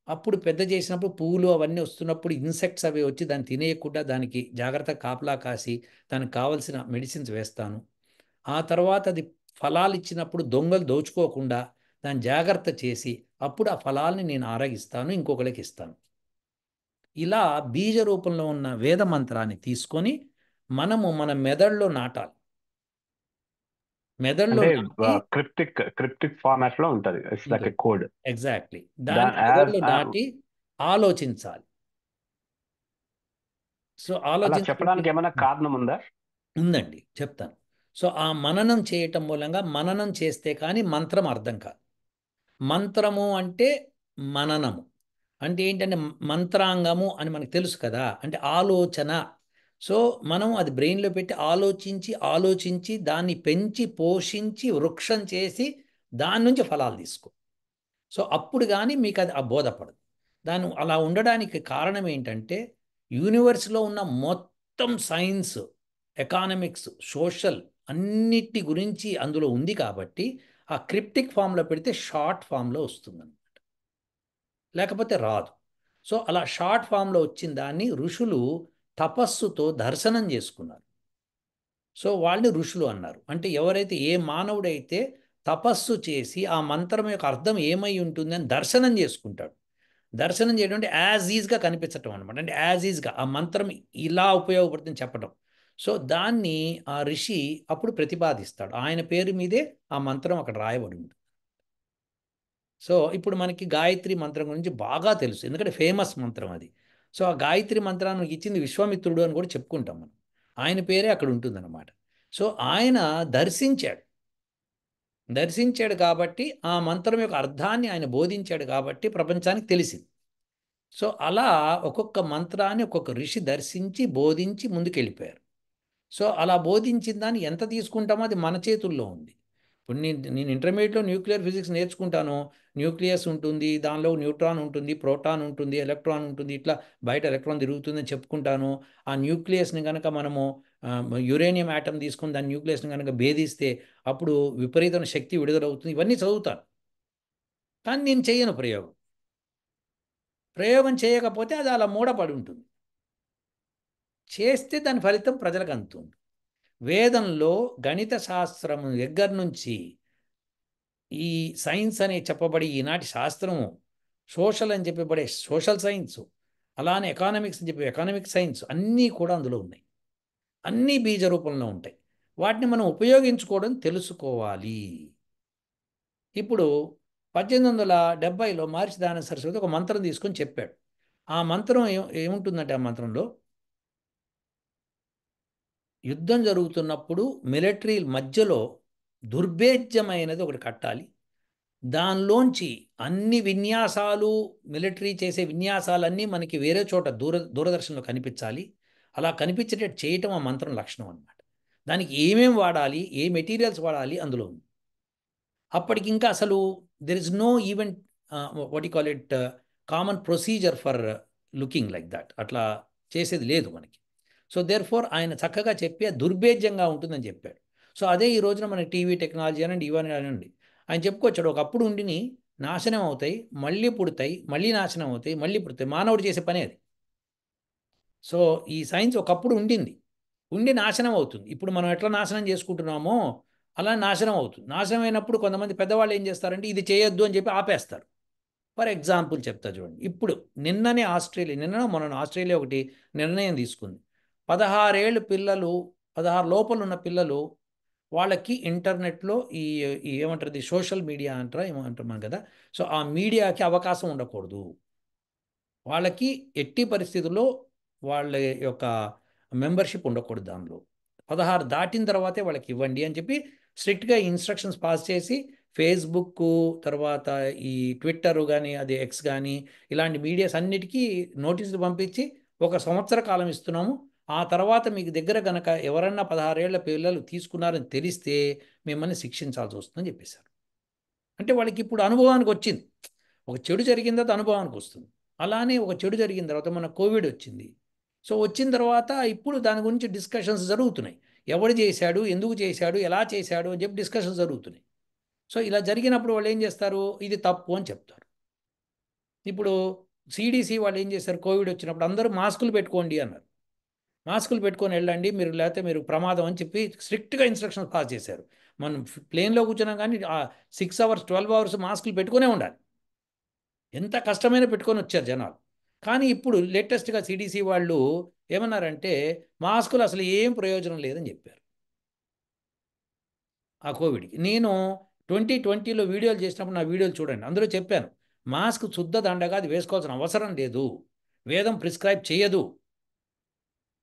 అప్పుడు పెద్ద చేసినప్పుడు పువ్వులు అవన్నీ వస్తున్నప్పుడు ఇన్సెక్ట్స్ అవి వచ్చి దాన్ని తినేయకుండా దానికి జాగ్రత్తగా కాపలా కాసి దానికి కావలసిన మెడిసిన్స్ వేస్తాను. ఆ తర్వాత అది ఫలాలు ఇచ్చినప్పుడు దొంగలు దోచుకోకుండా దాన్ని జాగ్రత్త చేసి అప్పుడు ఆ ఫలాల్ని నేను ఆరగిస్తాను, ఇంకొకరికి ఇస్తాను. ఇలా బీజ రూపంలో ఉన్న వేద మంత్రాన్ని తీసుకొని మనము మన మెదడులో నాటాలి. మెదడులో అంటే నాటి క్రిప్టిక్ ఫార్మాట్ లో ఉంటది. ఇట్స్ లైక్ ఎ ఉంటుంది. కోడ్. ఎగ్జాక్ట్లీ. దా దాన్ని యాజ్ మెదడులో నాటి ఆలోచించాలి. సో అలా ఆలోచించడం చెప్పడానికి ఏమైనా కారణం ఉందా? ఉందండి, చెప్తాను. సో ఆ మననం చేయటం మూలంగా, మననం చేస్తే కానీ మంత్రం అర్థం కాదు. మంత్రము అంటే మననము అంటే ఏంటంటే మంత్రాంగము అని మనకు తెలుసు కదా, అంటే ఆలోచన. సో మనం అది బ్రెయిన్లో పెట్టి ఆలోచించి ఆలోచించి దాన్ని పెంచి పోషించి వృక్షం చేసి దాని నుంచి ఫలాలు తీసుకో. సో అప్పుడు కానీ మీకు అది ఆ బోధపడదు. దాని అలా ఉండడానికి కారణం ఏంటంటే యూనివర్స్లో ఉన్న మొత్తం సైన్స్, ఎకానమిక్స్, సోషల్ అన్నిటి గురించి అందులో ఉంది కాబట్టి ఆ క్రిప్టిక్ ఫామ్లో పెడితే షార్ట్ ఫామ్లో వస్తుందన్నమాట, లేకపోతే రాదు. సో అలా షార్ట్ ఫామ్లో వచ్చిన దాన్ని ఋషులు తపస్సుతో దర్శనం చేసుకున్నారు. సో వాళ్ళని ఋషులు అన్నారు. అంటే ఎవరైతే ఏ మానవుడైతే తపస్సు చేసి ఆ మంత్రం యొక్క అర్థం ఏమై ఉంటుంది అని దర్శనం చేసుకుంటాడు, దర్శనం చేయడం అంటే యాజ్ ఈజ్గా కనిపించటం అనమాట. అంటే యాజ్ ఈజ్గా ఆ మంత్రం ఇలా ఉపయోగపడుతుంది చెప్పటం. సో దాన్ని ఆ ఋషి అప్పుడు ప్రతిపాదిస్తాడు. ఆయన పేరు మీదే ఆ మంత్రం అక్కడ రాయబడి ఉంది. సో ఇప్పుడు మనకి గాయత్రి మంత్రం గురించి బాగా తెలుసు, ఎందుకంటే ఫేమస్ మంత్రం అది. సో ఆ గాయత్రి మంత్రాన్ని ఇచ్చింది విశ్వామిత్రుడు అని కూడా చెప్పుకుంటాం మనం. ఆయన పేరే అక్కడ ఉంటుందన్నమాట. సో ఆయన దర్శించాడు. దర్శించాడు కాబట్టి ఆ మంత్రం యొక్క అర్థాన్ని ఆయన బోధించాడు కాబట్టి ప్రపంచానికి తెలిసింది. సో అలా ఒక్కొక్క మంత్రాన్ని ఒక్కొక్క ఋషి దర్శించి బోధించి ముందుకెళ్ళిపోయారు. సో అలా బోధించిన దాన్ని ఎంత తీసుకుంటామో అది మన చేతుల్లో ఉంది. ఇప్పుడు నేను ఇంటర్మీడియట్లో న్యూక్లియర్ ఫిజిక్స్ నేర్చుకుంటాను. న్యూక్లియస్ ఉంటుంది, దానిలో న్యూట్రాన్ ఉంటుంది, ప్రోటాన్ ఉంటుంది, ఎలక్ట్రాన్ ఉంటుంది, ఇట్లా బయట ఎలక్ట్రాన్ తిరుగుతుందని చెప్పుకుంటాను. ఆ న్యూక్లియస్ని కనుక మనము యురేనియం యాటమ్ తీసుకుని దాని న్యూక్లియస్ని కనుక భేదిస్తే అప్పుడు విపరీతమైన శక్తి విడుదలవుతుంది. ఇవన్నీ చదువుతాను, కానీ నేను చేయను ప్రయోగం. ప్రయోగం చేయకపోతే అది అలా మూడపడి ఉంటుంది. చేస్తే దాని ఫలితం ప్రజలకు అందుతుంది. వేదంలో గణిత శాస్త్రం దగ్గర నుంచి ఈ సైన్స్ అని చెప్పబడి ఈనాటి శాస్త్రము, సోషల్ అని చెప్పబడే సోషల్ సైన్స్, అలానే ఎకానమిక్స్ అని చెప్పి ఎకానమిక్ సైన్స్ అన్నీ కూడా అందులో ఉన్నాయి. అన్నీ బీజ రూపంలో ఉంటాయి. వాటిని మనం ఉపయోగించుకోవడం తెలుసుకోవాలి. ఇప్పుడు 1870లో మహర్షి దయానంద సరస్వతి ఒక మంత్రం తీసుకొని చెప్పాడు. ఆ మంత్రం ఏముంటుందంటే ఆ మంత్రంలో యుద్ధం జరుగుతున్నప్పుడు మిలిటరీ మధ్యలో దుర్భేద్యమైనది ఒకటి కట్టాలి. దానిలోంచి అన్ని విన్యాసాలు, మిలిటరీ చేసే విన్యాసాలన్నీ మనకి వేరే చోట దూరదర్శన్లో కనిపించాలి. అలా కనిపించేటట్టు చేయటం ఆ మంత్రం లక్షణం అనమాట. దానికి ఏమేం వాడాలి, ఏ మెటీరియల్స్ వాడాలి అందులో ఉంది. అప్పటికి ఇంకా అసలు there is no even what you call it common procedure for looking like that. అట్లా చేసేది లేదు మనకి. సో దేర్ ఫోర్ ఆయన చక్కగా చెప్పి దుర్భేద్యంగా ఉంటుందని చెప్పాడు. సో అదే ఈ రోజున మన టీవీ టెక్నాలజీ అనండి, ఇవన్నీ అనండి, ఆయన చెప్పుకొచ్చాడు. ఒకప్పుడు ఉండిని నాశనం అవుతాయి, మళ్ళీ పుడతాయి, మళ్ళీ నాశనం అవుతాయి, మళ్ళీ పుడతాయి. మానవుడు చేసే పని అది. సో ఈ సైన్స్ ఒకప్పుడు ఉండింది, ఉండి నాశనం అవుతుంది. ఇప్పుడు మనం ఎట్లా నాశనం చేసుకుంటున్నామో అలా నాశనం అవుతుంది. నాశనం అయినప్పుడు కొంతమంది పెద్దవాళ్ళు ఏం చేస్తారంటే ఇది చేయొద్దు అని చెప్పి ఆపేస్తారు. ఫర్ ఎగ్జాంపుల్ చెప్తా చూడండి. ఇప్పుడు నిన్న మొన్న ఆస్ట్రేలియా ఒకటి నిర్ణయం తీసుకుంది. 16 ఏళ్ళు పిల్లలు, 16 లోపల ఉన్న పిల్లలు వాళ్ళకి ఇంటర్నెట్లో ఏమంటారు, ఇది సోషల్ మీడియా అంటారా ఏమంటున్నాం కదా. సో ఆ మీడియాకి అవకాశం ఉండకూడదు. వాళ్ళకి ఎట్టి పరిస్థితుల్లో వాళ్ళ యొక్క మెంబర్షిప్ ఉండకూడదు దానిలో. 16 దాటిన తర్వాతే వాళ్ళకి ఇవ్వండి అని చెప్పి స్ట్రిక్ట్గా ఇన్స్ట్రక్షన్స్ పాస్ చేసి ఫేస్బుక్, తర్వాత ఈ ట్విట్టర్ కానీ అది ఎక్స్ కానీ ఇలాంటి మీడియాస్ అన్నిటికీ నోటీసులు పంపించి 1 సంవత్సర కాలం ఇస్తున్నాము. ఆ తర్వాత మీకు దగ్గర కనుక ఎవరన్నా 16 ఏళ్ల పిల్లలు తీసుకున్నారని తెలిస్తే మిమ్మల్ని శిక్షించాల్సి వస్తుందని చెప్పేశారు. అంటే వాళ్ళకి ఇప్పుడు అనుభవానికి వచ్చింది. ఒక చెడు జరిగిన తర్వాత అనుభవానికి వస్తుంది. అలానే ఒక చెడు జరిగిన తర్వాత మన కోవిడ్ వచ్చింది. సో వచ్చిన తర్వాత ఇప్పుడు దాని గురించి డిస్కషన్స్ జరుగుతున్నాయి. ఎవడు చేశాడు, ఎందుకు చేశాడు, ఎలా చేశాడు అని చెప్పి డిస్కషన్స్ జరుగుతున్నాయి. సో ఇలా జరిగినప్పుడు వాళ్ళు ఏం చేస్తారు, ఇది తప్పు అని చెప్తారు. ఇప్పుడు సిడిసి వాళ్ళు ఏం చేశారు, కోవిడ్ వచ్చినప్పుడు అందరూ మాస్కులు పెట్టుకోండి అన్నారు. మాస్కులు పెట్టుకొని వెళ్ళండి మీరు, లేకపోతే మీరు ప్రమాదం అని చెప్పి స్ట్రిక్ట్గా ఇన్స్ట్రక్షన్స్ పాస్ చేశారు. మనం ప్లేన్లో కూర్చున్నాం కానీ 6 అవర్స్ 12 అవర్స్ మాస్కులు పెట్టుకునే ఉండాలి. ఎంత కష్టమైనా పెట్టుకొని వచ్చారు జనాలు. కానీ ఇప్పుడు లేటెస్ట్గా సిడిసి వాళ్ళు ఏమన్నారంటే మాస్కులు అసలు ఏం ప్రయోజనం లేదని చెప్పారు ఆ కోవిడ్కి. నేను 2020లో వీడియోలు చేసినప్పుడు నా వీడియోలు చూడండి, అందులో చెప్పాను మాస్క్ శుద్ధ దండగా, అది వేసుకోవాల్సిన అవసరం లేదు, వేదం ప్రిస్క్రైబ్ చేయదు,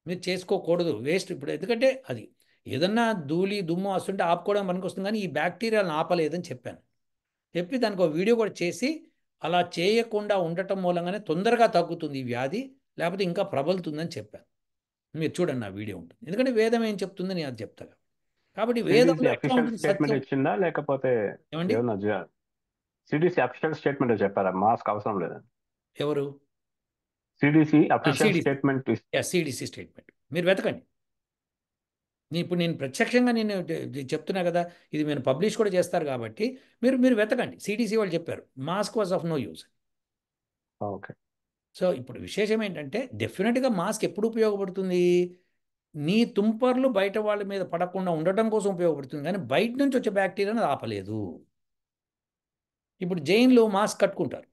మీరు చేసుకోకూడదు, వేస్ట్. ఇప్పుడు ఎందుకంటే అది ఏదన్నా ధూళి దుమ్ము వస్తుంటే ఆపుకోవడం పనికి వస్తుంది, కానీ ఈ బ్యాక్టీరియాలను ఆపలేదని చెప్పాను. చెప్పి దానికి ఒక వీడియో కూడా చేసి అలా చేయకుండా ఉండటం మూలంగానే తొందరగా తగ్గుతుంది ఈ వ్యాధి, లేకపోతే ఇంకా ప్రబలుతుందని చెప్పాను. మీరు చూడండి నా వీడియో ఉంటుంది, ఎందుకంటే వేదం ఏం చెప్తుంది నేను అది చెప్తాను. కాబట్టి సిడిసి వేదంలో ఎట్లా అఫీషియల్ ఉంటుంది స్టేట్మెంట్ సత్యం. ఇచ్చిందా లేకపోతే ఏమండి, ఏమన్నా సిడిసి అఫీషియల్ స్టేట్మెంట్ చెప్పారా మాస్క్ అవసరం లేదని? ఎవరు? CDC official CDC, statement CDC statement మీరు వెతకండి. ఇప్పుడు నేను ప్రత్యక్షంగా నేను చెప్తున్నా కదా, ఇది మీరు పబ్లిష్ కూడా చేస్తారు కాబట్టి మీరు మీరు వెతకండి. సిడిసి వాళ్ళు చెప్పారు mask was of no use. Okay. So ఇప్పుడు విశేషం ఏంటంటే డెఫినెట్గా మాస్క్ ఎప్పుడు ఉపయోగపడుతుంది, నీ తుంపర్లు బయట వాళ్ళ మీద పడకుండా ఉండటం కోసం ఉపయోగపడుతుంది, కానీ బయట నుంచి వచ్చే బ్యాక్టీరియాని ఆపలేదు. ఇప్పుడు జైన్లు మాస్క్ కట్టుకుంటారు.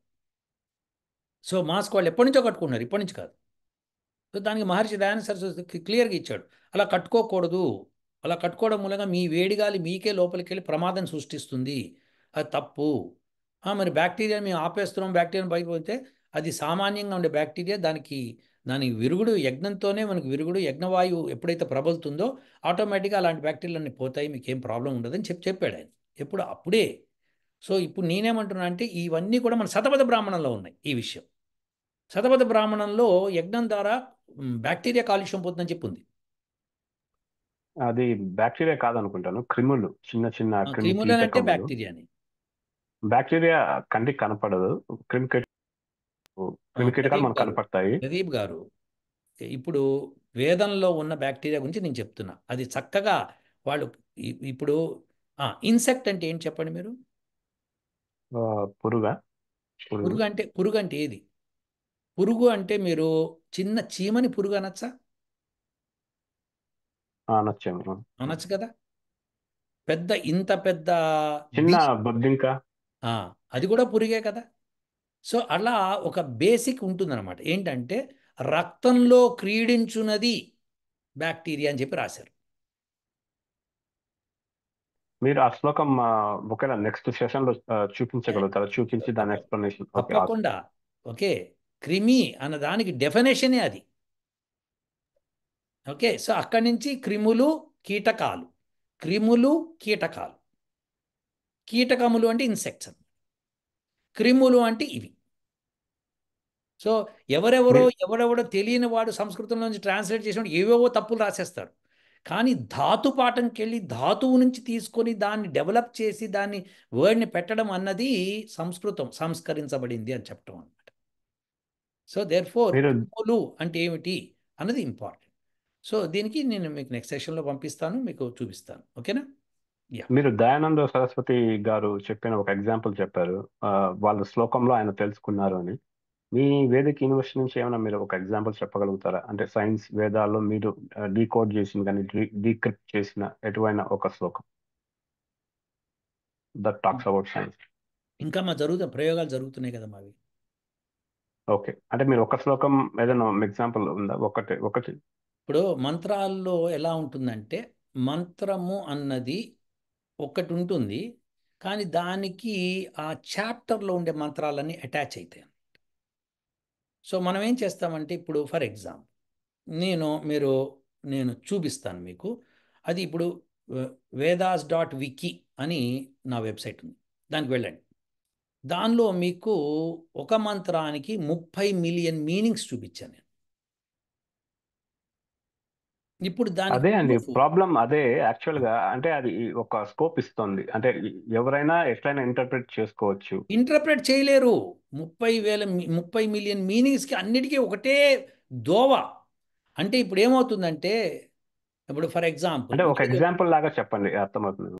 సో మాస్క్ వాళ్ళు ఎప్పటి నుంచో కట్టుకుంటున్నారు, ఇప్పటి నుంచి కాదు. సో దానికి మహర్షి దయానంద సరస్వతి క్లియర్గా ఇచ్చాడు, అలా కట్టుకోకూడదు, అలా కట్టుకోవడం మూలంగా మీ వేడిగాలి మీకే లోపలికి వెళ్ళి ప్రమాదం సృష్టిస్తుంది, అది తప్పు. మరి బ్యాక్టీరియా మేము ఆపేస్తున్నాం, బ్యాక్టీరియా బయటకు పోతే అది సామాన్యంగా ఉండే బ్యాక్టీరియా, దాని విరుగుడు యజ్ఞంతోనే మనకు విరుగుడు యజ్ఞవాయువు ఎప్పుడైతే ప్రబలుతుందో ఆటోమేటిక్గా అలాంటి బ్యాక్టీరియాలన్నీ పోతాయి, మీకు ఏం ప్రాబ్లం ఉండదని చెప్పాడు ఆయన. ఎప్పుడు అప్పుడే. సో ఇప్పుడు నేనేమంటున్నా అంటే ఇవన్నీ కూడా మన శతపథ బ్రాహ్మణంలో ఉన్నాయి ఈ విషయం. శతపథ బ్రాహ్మణంలో యజ్ఞం ద్వారా బ్యాక్టీరియా కాలుష్యం పోతుందని చెప్పింది. అది బ్యాక్టీరియా కాదనుకుంటాను, క్రిములు, చిన్న చిన్న క్రిమి క్రిములు అని అంటే కీటకములు. బ్యాక్టీరియాని. బ్యాక్టీరియా కంటికి కనపడదు, క్రిమి క్రిమి కీటకాలు ప్రదీప్ మనకు గారు, కనపడతాయి. ప్రదీప్ గారు, ఇప్పుడు వేదంలో ఉన్న బ్యాక్టీరియా గురించి నేను చెప్తున్నా, అది చక్కగా వాళ్ళు ఇప్పుడు ఇన్సెక్ట్ అంటే ఏంటి చెప్పండి మీరు? ఆ, పురుగా పురుగు పురుగు అంటే ఏది? పురుగు అంటే మీరు చిన్న చీమని పురుగు అనొచ్చా? అనొచ్చేమో. అనొచ్చు కదా. ఇంత పెద్ద చిన్న బీ బొద్దింక. ఆ, అది కూడా పురుగే కదా. సో అలా ఒక బేసిక్ ఉంటుందన్నమాట, ఏంటంటే రక్తంలో క్రీడించున్నది బ్యాక్టీరియా అని చెప్పి రాశారు. మీరు ఆ శ్లోకం ఒకవేళ నెక్స్ట్ సెషన్ లో చూపించగలుగుతారా? చూపించి దాని తప్ప- ఎక్స్ప్లెనేషన్. Okay, awesome. తప్పకుండా. ఓకే, క్రిమి అన్న దానికి డెఫినేషనే అది. ఓకే, సో అక్కడి నుంచి క్రిములు, కీటకాలు, క్రిములు, కీటకాలు, కీటకములు అంటే ఇన్సెక్ట్స్, క్రిములు అంటే ఇవి. సో మీరు ఎవరెవడో తెలియని వాడు సంస్కృతం నుంచి ట్రాన్స్లేట్ చేసినప్పుడు ఏవేవో తప్పులు రాసేస్తారు. కానీ ధాతు పాఠంకి వెళ్ళి ధాతువు నుంచి తీసుకొని దాన్ని డెవలప్ చేసి దాన్ని వర్డ్ని పెట్టడం అన్నది సంస్కృతం సంస్కరించబడింది అని చెప్పడం అనమాట. సో దేర్ ఫోర్ మీరు క్రిములు అంటే ఏమిటి అన్నది ఇంపార్టెంట్. సో దీనికి నేను మీకు నెక్స్ట్ సెషన్లో పంపిస్తాను, మీకు చూపిస్తాను. ఓకేనా? యా. మీరు దయానంద సరస్వతి గారు చెప్పిన ఒక ఎగ్జాంపుల్ చెప్పారు. ఆ, వాళ్ళ శ్లోకంలో ఆయన తెలుసుకున్నారు అని. మీ వేదిక యూనివర్సిటీ నుంచి ఏమైనా మీరు ఒక ఎగ్జాంపుల్ చెప్పగలుగుతారా? అంటే సైన్స్ వేదాల్లో మీరు డీకోడ్ చేసిన కానీ డీక్రిప్ట్ చేసిన ఎటువైనా ఒక శ్లోకం దట్ టాక్స్ అబౌట్ సైన్స్. ఇంకా ప్రయోగాలు జరుగుతున్నాయి కదా మావి. ఓకే, అంటే మీరు ఒక శ్లోకం ఏదైనా ఎగ్జాంపుల్ ఉందా? ఒకటి. ఇప్పుడు మంత్రాల్లో ఎలా ఉంటుందంటే, మంత్రము అన్నది ఒకటి ఉంటుంది, కానీ దానికి ఆ చాప్టర్లో ఉండే మంత్రాలన్నీ అటాచ్ అవుతాయి. సో మనం ఏం చేస్తామంటే, ఇప్పుడు ఫర్ ఎగ్జాంపుల్ మీరు నేను చూపిస్తాను మీకు. అది ఇప్పుడు వేదాస్.వికీ అని నా వెబ్సైట్ ఉంది, దానికి వెళ్ళండి. దానిలో మీకు ఒక మంత్రానికి 30 మిలియన్ మీనింగ్స్ చూపించాను నేను. ఇప్పుడు దానికి అదే అండి proof ప్రాబ్లం, అదే యాక్చువల్ గా. అంటే అది ఒక స్కోప్ ఇస్తుంది, అంటే ఎవరైనా ఎట్లయినా ఇంటర్ప్రిట్ చేసుకోవచ్చు. ఇంటర్ప్రెట్ చేయలేరు. 30 మిలియన్ మీనింగ్స్కి అన్నిటికీ ఒకటే దోవ. అంటే ఇప్పుడు ఏమవుతుందంటే, ఇప్పుడు ఫర్ ఎగ్జాంపుల్ అంటే ఒక ఎగ్జాంపుల్ లాగా చెప్పండి, అర్థమవుతుంది.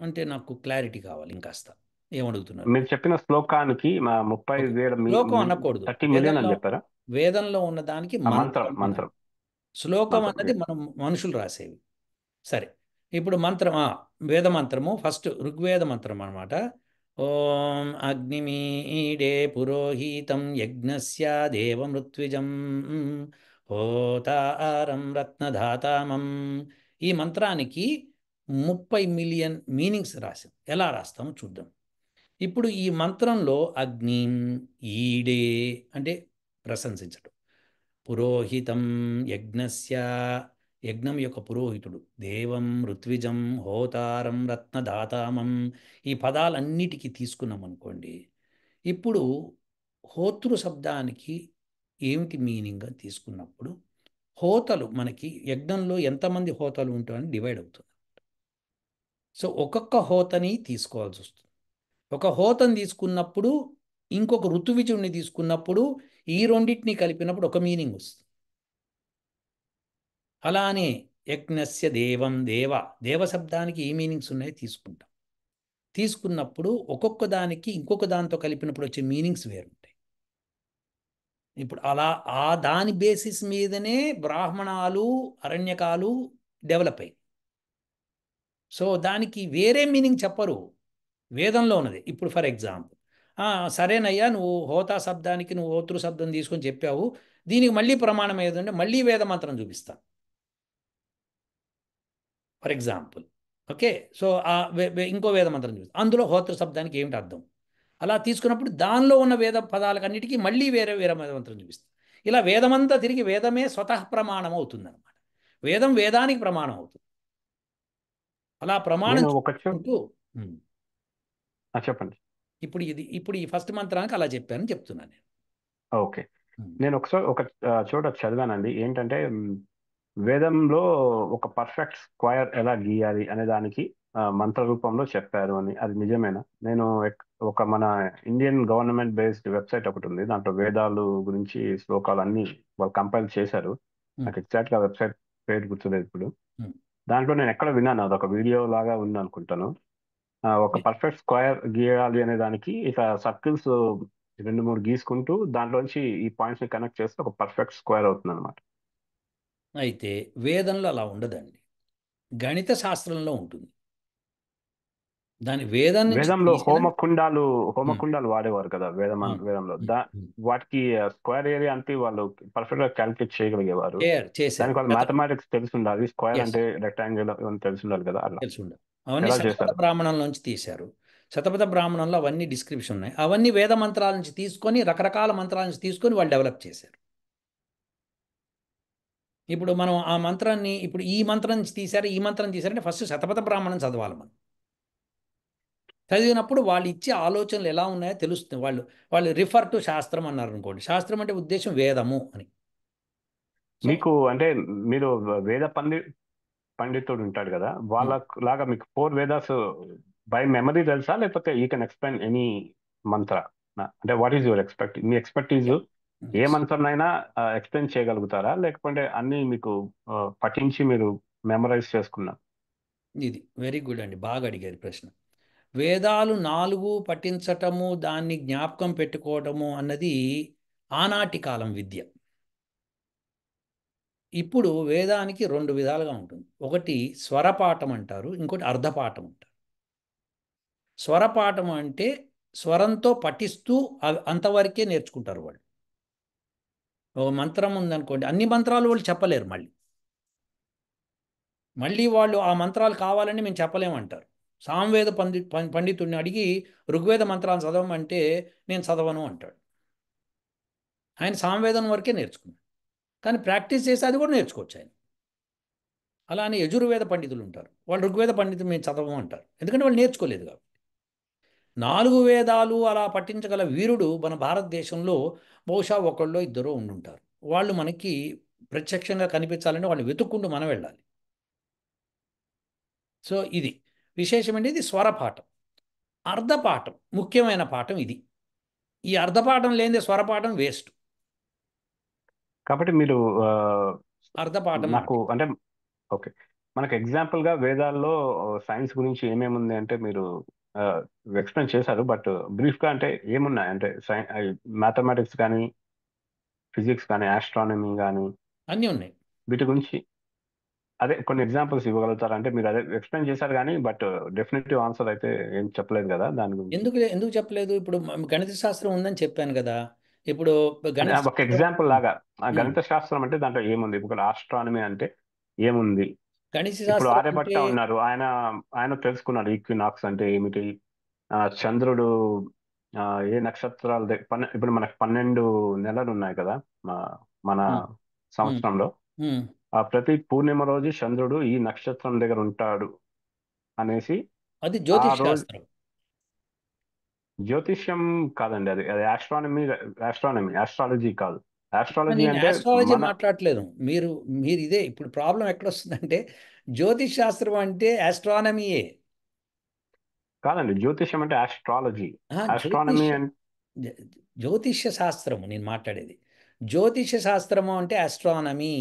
అంటే నాకు క్లారిటీ కావాలి ఇంకాస్త, ఏమడుగుతున్నారు మీరు మీరు? చెప్పిన శ్లోకానికి 30,000 శ్లోకం అనకూడదు. 30 మిలియన్ వేదంలో అని చెప్పారా? వేదంలో ఉన్న దానికి మంత్రం మంత్రం అనాలి. మంత్రం శ్లోకం మంత్రం అన్నది మనం మనుషులు రాసేవి. సరే, ఇప్పుడు మంత్రం, వేద మంత్రము ఫస్ట్ ఋగ్వేద మంత్రం అనమాట. ఓం అగ్నిమీడే పురోహితం యజ్ఞస్య దేవమృత్విజం హోతారం రత్నధాతామం. ఈ మంత్రానికి 30 మిలియన్ మీనింగ్స్ రాసాం. ఎలా రాస్తామో చూద్దాం. ఇప్పుడు ఈ మంత్రంలో అగ్నిం, ఈడే అంటే ప్రశంసించడం, పురోహితం యజ్ఞస్య, యజ్ఞం యొక్క పురోహితుడు, దేవం ఋత్విజం హోతారం రత్నదాతామం, ఈ పదాలన్నిటికీ తీసుకున్నాం అనుకోండి. ఇప్పుడు హోతృ శబ్దానికి ఏమిటి మీనింగ్ అని తీసుకున్నప్పుడు, హోతలు మనకి యజ్ఞంలో ఎంతమంది హోతలు ఉంటారని డివైడ్ అవుతుంది. సో ఒక్కొక్క హోతని తీసుకోవాల్సి వస్తుంది. ఒక హోతను తీసుకున్నప్పుడు ఇంకొక ఋతువిజుడిని తీసుకున్నప్పుడు ఈ రెండింటిని కలిపినప్పుడు ఒక మీనింగ్ వస్తుంది. అలానే యజ్ఞస్య దేవం, దేవ శబ్దానికి ఏ మీనింగ్స్ ఉన్నాయో తీసుకుంటాం. తీసుకున్నప్పుడు ఒక్కొక్క దానికి ఇంకొక దాంతో కలిపినప్పుడు వచ్చే మీనింగ్స్ వేరుంటాయి. ఇప్పుడు అలా దాని బేసిస్ మీదనే బ్రాహ్మణాలు, అరణ్యకాలు డెవలప్ అయ్యి. సో దానికి వేరే మీనింగ్ చెప్పరు, వేదంలో ఉన్నది. ఇప్పుడు ఫర్ ఎగ్జాంపుల్ సరేనయ్యా, నువ్వు హోతా శబ్దానికి నువ్వు హోతృ శబ్దం తీసుకొని చెప్పావు, దీనికి మళ్ళీ ప్రమాణం ఏదంటే మళ్ళీ వేద మంత్రం చూపిస్తా ఫర్ ఎగ్జాంపుల్. ఓకే, సో ఇంకో వేద మంత్రం చూపిస్తా, అందులో హోతృ శబ్దానికి ఏమిటి అర్థం, అలా తీసుకున్నప్పుడు దానిలో ఉన్న వేద పదాలకన్నిటికీ మళ్ళీ వేరే వేరే వేద మంత్రం చూపిస్తా. ఇలా వేదమంతా తిరిగి వేదమే స్వతః ప్రమాణం అవుతుంది అనమాట. వేదం వేదానికి ప్రమాణం అవుతుంది. అలా ప్రమాణం నేను ఒక చూసుకుంటూ ఉమ్, చెప్పండి. ఇప్పుడు ఈ ఫస్ట్ మంత్రానికి అలా చెప్పానని చెప్తున్నాను నేను. ఓకే. ఉమ్. నేను ఒకసారి ఒక చోట చదివానండి. ఏంటంటే వేదంలో ఒక పర్ఫెక్ట్ స్క్వైర్ ఎలా గీయాలి అనే దానికి మంత్ర రూపంలో చెప్పారు అని. అది నిజమేనా? నేను ఒక మన ఇండియన్ గవర్నమెంట్ బేస్డ్ వెబ్సైట్ ఒకటి ఉంది. దాంట్లో వేదాలు గురించి శ్లోకాలు అన్ని వాళ్ళు కంపైల్ చేశారు. ఉమ్. నాకు ఎగ్జాక్ట్ గా వెబ్సైట్ పేరు గుర్తులేదు ఇప్పుడు. ఉమ్. దాంట్లో నేను ఎక్కడ విన్నాను, అదొక వీడియో లాగా ఉంది అనుకుంటాను. ఒక పర్ఫెక్ట్ స్క్వేర్ గీయాలి అనే దానికి ఇక సర్కిల్స్ 2 3 గీసుకుంటూ దాంట్లోంచి ఈ పాయింట్స్ ని కనెక్ట్ చేస్తే ఒక పర్ఫెక్ట్ స్క్వేర్ అవుతుంది అనమాట. అయితే వేదంలో అలా ఉండదండి, గణిత శాస్త్రంలో ఉంటుంది. దాని వేదం నుంచి వేదంలో తీసిన ఉమ్, హోమకుండాలు వాడేవారు కదా అవును, వేదంలో. ఉమ్, ఉమ్. వాటికి స్క్వేర్ ఏరియా అంటే వాళ్ళు పర్ఫెక్ట్ గా క్యాలిక్యులేట్ చేయగలిగేవారు. చేశారు దానికి వాళ్ళు గత. మ్యాథమెటిక్స్ తెలిసి ఉండాలి. స్క్వేర్ ఎస్, అంటే రెక్టాంగిల్ అని తెలిసి ఉండాలి కదా. అలా తెలిసి ఉండవు. అవన్నీ ఎలా శతపథ చేశారు? బ్రాహ్మణం నుంచి తీశారు. శతపథ బ్రాహ్మణంలో అవన్నీ డిస్క్రిప్షన్ ఉన్నాయి. అవన్నీ వేద మంత్రాల నుంచి తీసుకొని, రకరకాల మంత్రాల నుంచి తీసుకొని వాళ్ళు డెవలప్ చేశారు. ఇప్పుడు మనం ఆ మంత్రాన్ని, ఇప్పుడు ఈ మంత్రం నుంచి తీశారు, ఈ మంత్రం తీశారంటే ఫస్ట్ శతపథ బ్రాహ్మణం చదవాలి మనం. చదివినప్పుడు వాళ్ళు ఇచ్చే ఆలోచనలు ఎలా ఉన్నాయో తెలుస్తుంది. వాళ్ళు వాళ్ళు రిఫర్ టు శాస్త్రం అన్నారు అనుకోండి, శాస్త్రం అంటే ఉద్దేశం వేదము అని. సో మీకు అంటే మీరు వేద పండితుడు ఉంటాడు కదా, వాళ్ళ లాగా మీకు 4 వేదాస్ బై మెమరీ తెలుసా, లేకపోతే you can explain any mantra? అంటే వాట్ ఈస్ యువర్ మీ ఎక్స్పర్టీజ్ ఏ మంత్రం ఎక్స్ప్లెయిన్ చేయగలుగుతారా, లేకపోతే అన్ని మీకు పఠించి మీరు మెమరైజ్ చేసుకున్నారు? ఇది వెరీ గుడ్ అండి, బాగా అడిగారు ప్రశ్న. వేదాలు 4 పఠించటము, దాన్ని జ్ఞాపకం పెట్టుకోవటము అన్నది ఆనాటి కాలం విద్య. ఇప్పుడు వేదానికి 2 విధాలుగా ఉంటుంది. ఒకటి స్వరపాఠం అంటారు, ఇంకోటి అర్ధపాఠం అంటారు. స్వరపాఠం అంటే స్వరంతో పఠిస్తూ అంతవరకే నేర్చుకుంటారు వాళ్ళు. ఒక మంత్రం ఉందనుకోండి, అన్ని మంత్రాలు వాళ్ళు చెప్పలేరు. మళ్ళీ మళ్ళీ వాళ్ళు ఆ మంత్రాలు కావాలని మేము చెప్పలేమంటారు. సామవేద పండితుడిని అడిగి ఋగ్వేద మంత్రాలు చదవమంటే నేను చదవను అంటాడు. ఆయన సామవేదం వరకే నేర్చుకున్నాడు, కానీ ప్రాక్టీస్ చేసి అది కూడా నేర్చుకోవచ్చు ఆయన. అలానే యజుర్వేద పండితులు ఉంటారు, వాళ్ళు ఋగ్వేద పండితులు మేము చదవము అంటారు, ఎందుకంటే వాళ్ళు నేర్చుకోలేదు కాబట్టి. 4 వేదాలు అలా పఠించగల వీరుడు మన భారతదేశంలో బహుశా ఒకళ్ళో ఇద్దరో ఉండుంటారు. వాళ్ళు మనకి ప్రత్యక్షంగా కనిపించాలంటే వాళ్ళు వెతుక్కుంటూ మనం వెళ్ళాలి. సో ఇది విశేషం. ఇది స్వరపాఠం. అర్ధపాఠం ముఖ్యమైన పాఠం ఇది. ఈ అర్ధపాఠం లేనిదే స్వరపాఠం వేస్ట్. కాబట్టి మీరు అర్ధపాఠం నాకు మాట. అంటే ఓకే, మనకు ఎగ్జాంపుల్ గా వేదాల్లో సైన్స్ గురించి ఏమేమి ఉంది అంటే మీరు ఎక్స్ప్లెయిన్ చేశారు. బట్ బ్రీఫ్ గా అంటే ఏమున్నాయి అంటే మ్యాథమెటిక్స్ కానీ, ఫిజిక్స్ కానీ, ఆస్ట్రానమీ కానీ, అన్నీ ఉన్నాయి. వీటి గురించి అదే కొన్ని ఎగ్జాంపుల్స్ ఇవ్వగలుగుతారా? అంటే మీరు అదే ఎక్స్ప్లెయిన్ చేశారు కానీ బట్ డెఫినెటివ్ ఆన్సర్ అయితే ఏం చెప్పలేదు కదా దాని గురించి. ఎందుకు ఎందుకు చెప్పలేదు? ఇప్పుడు గణిత శాస్త్రం ఉందని చెప్పాను కదా. ఇప్పుడు అదే గణిత ఒక శాస్త్రం ఎగ్జాంపుల్ లాగా ఆ ఉమ్, గణిత శాస్త్రం అంటే దాంట్లో ఏముంది? ఇప్పుడు ఆస్ట్రానమీ అంటే ఏముంది? గణిత ఇప్పుడు శాస్త్రం ఆర్యభట్ట అంటే ఉన్నారు, ఆయన ఆయన తెలుసుకున్నాడు ఈక్వినాక్స్ అంటే ఏమిటి, చంద్రుడు ఆ, ఏ నక్షత్రాలు ఇప్పుడు మనకు 12 నెలలు ఉన్నాయి కదా మన ఉమ్, ఉమ్, సంవత్సరంలో. ఉమ్, ప్రతి పూర్ణిమ రోజు చంద్రుడు ఈ నక్షత్రం దగ్గర ఉంటాడు అనేసి అది ఆ జ్యోతిష్ రోజు. శాస్త్రం. జ్యోతిష్యం కాదండి, అది ఆస్ట్రాలజీ కాదు. ఆస్ట్రాలజీ నేను అంటే ఆస్ట్రాలజీ మన మాట్లాడట్లేదు. మీరు మీరు ఇదే ఇప్పుడు ప్రాబ్లం ఎక్కడ వస్తుందంటే, జ్యోతిష్ శాస్త్రం అంటే ఆస్ట్రానమీయే. కాదండి, జ్యోతిష్యం అంటే ఆస్ట్రాలజీ. ఆస్ట్రానమీ జ్యోతిష్యం, అంటే జ- జ్యోతిష్య శాస్త్రము నేను మాట్లాడేది. జ్యోతిష్య శాస్త్రము అంటే ఆస్ట్రానమీ.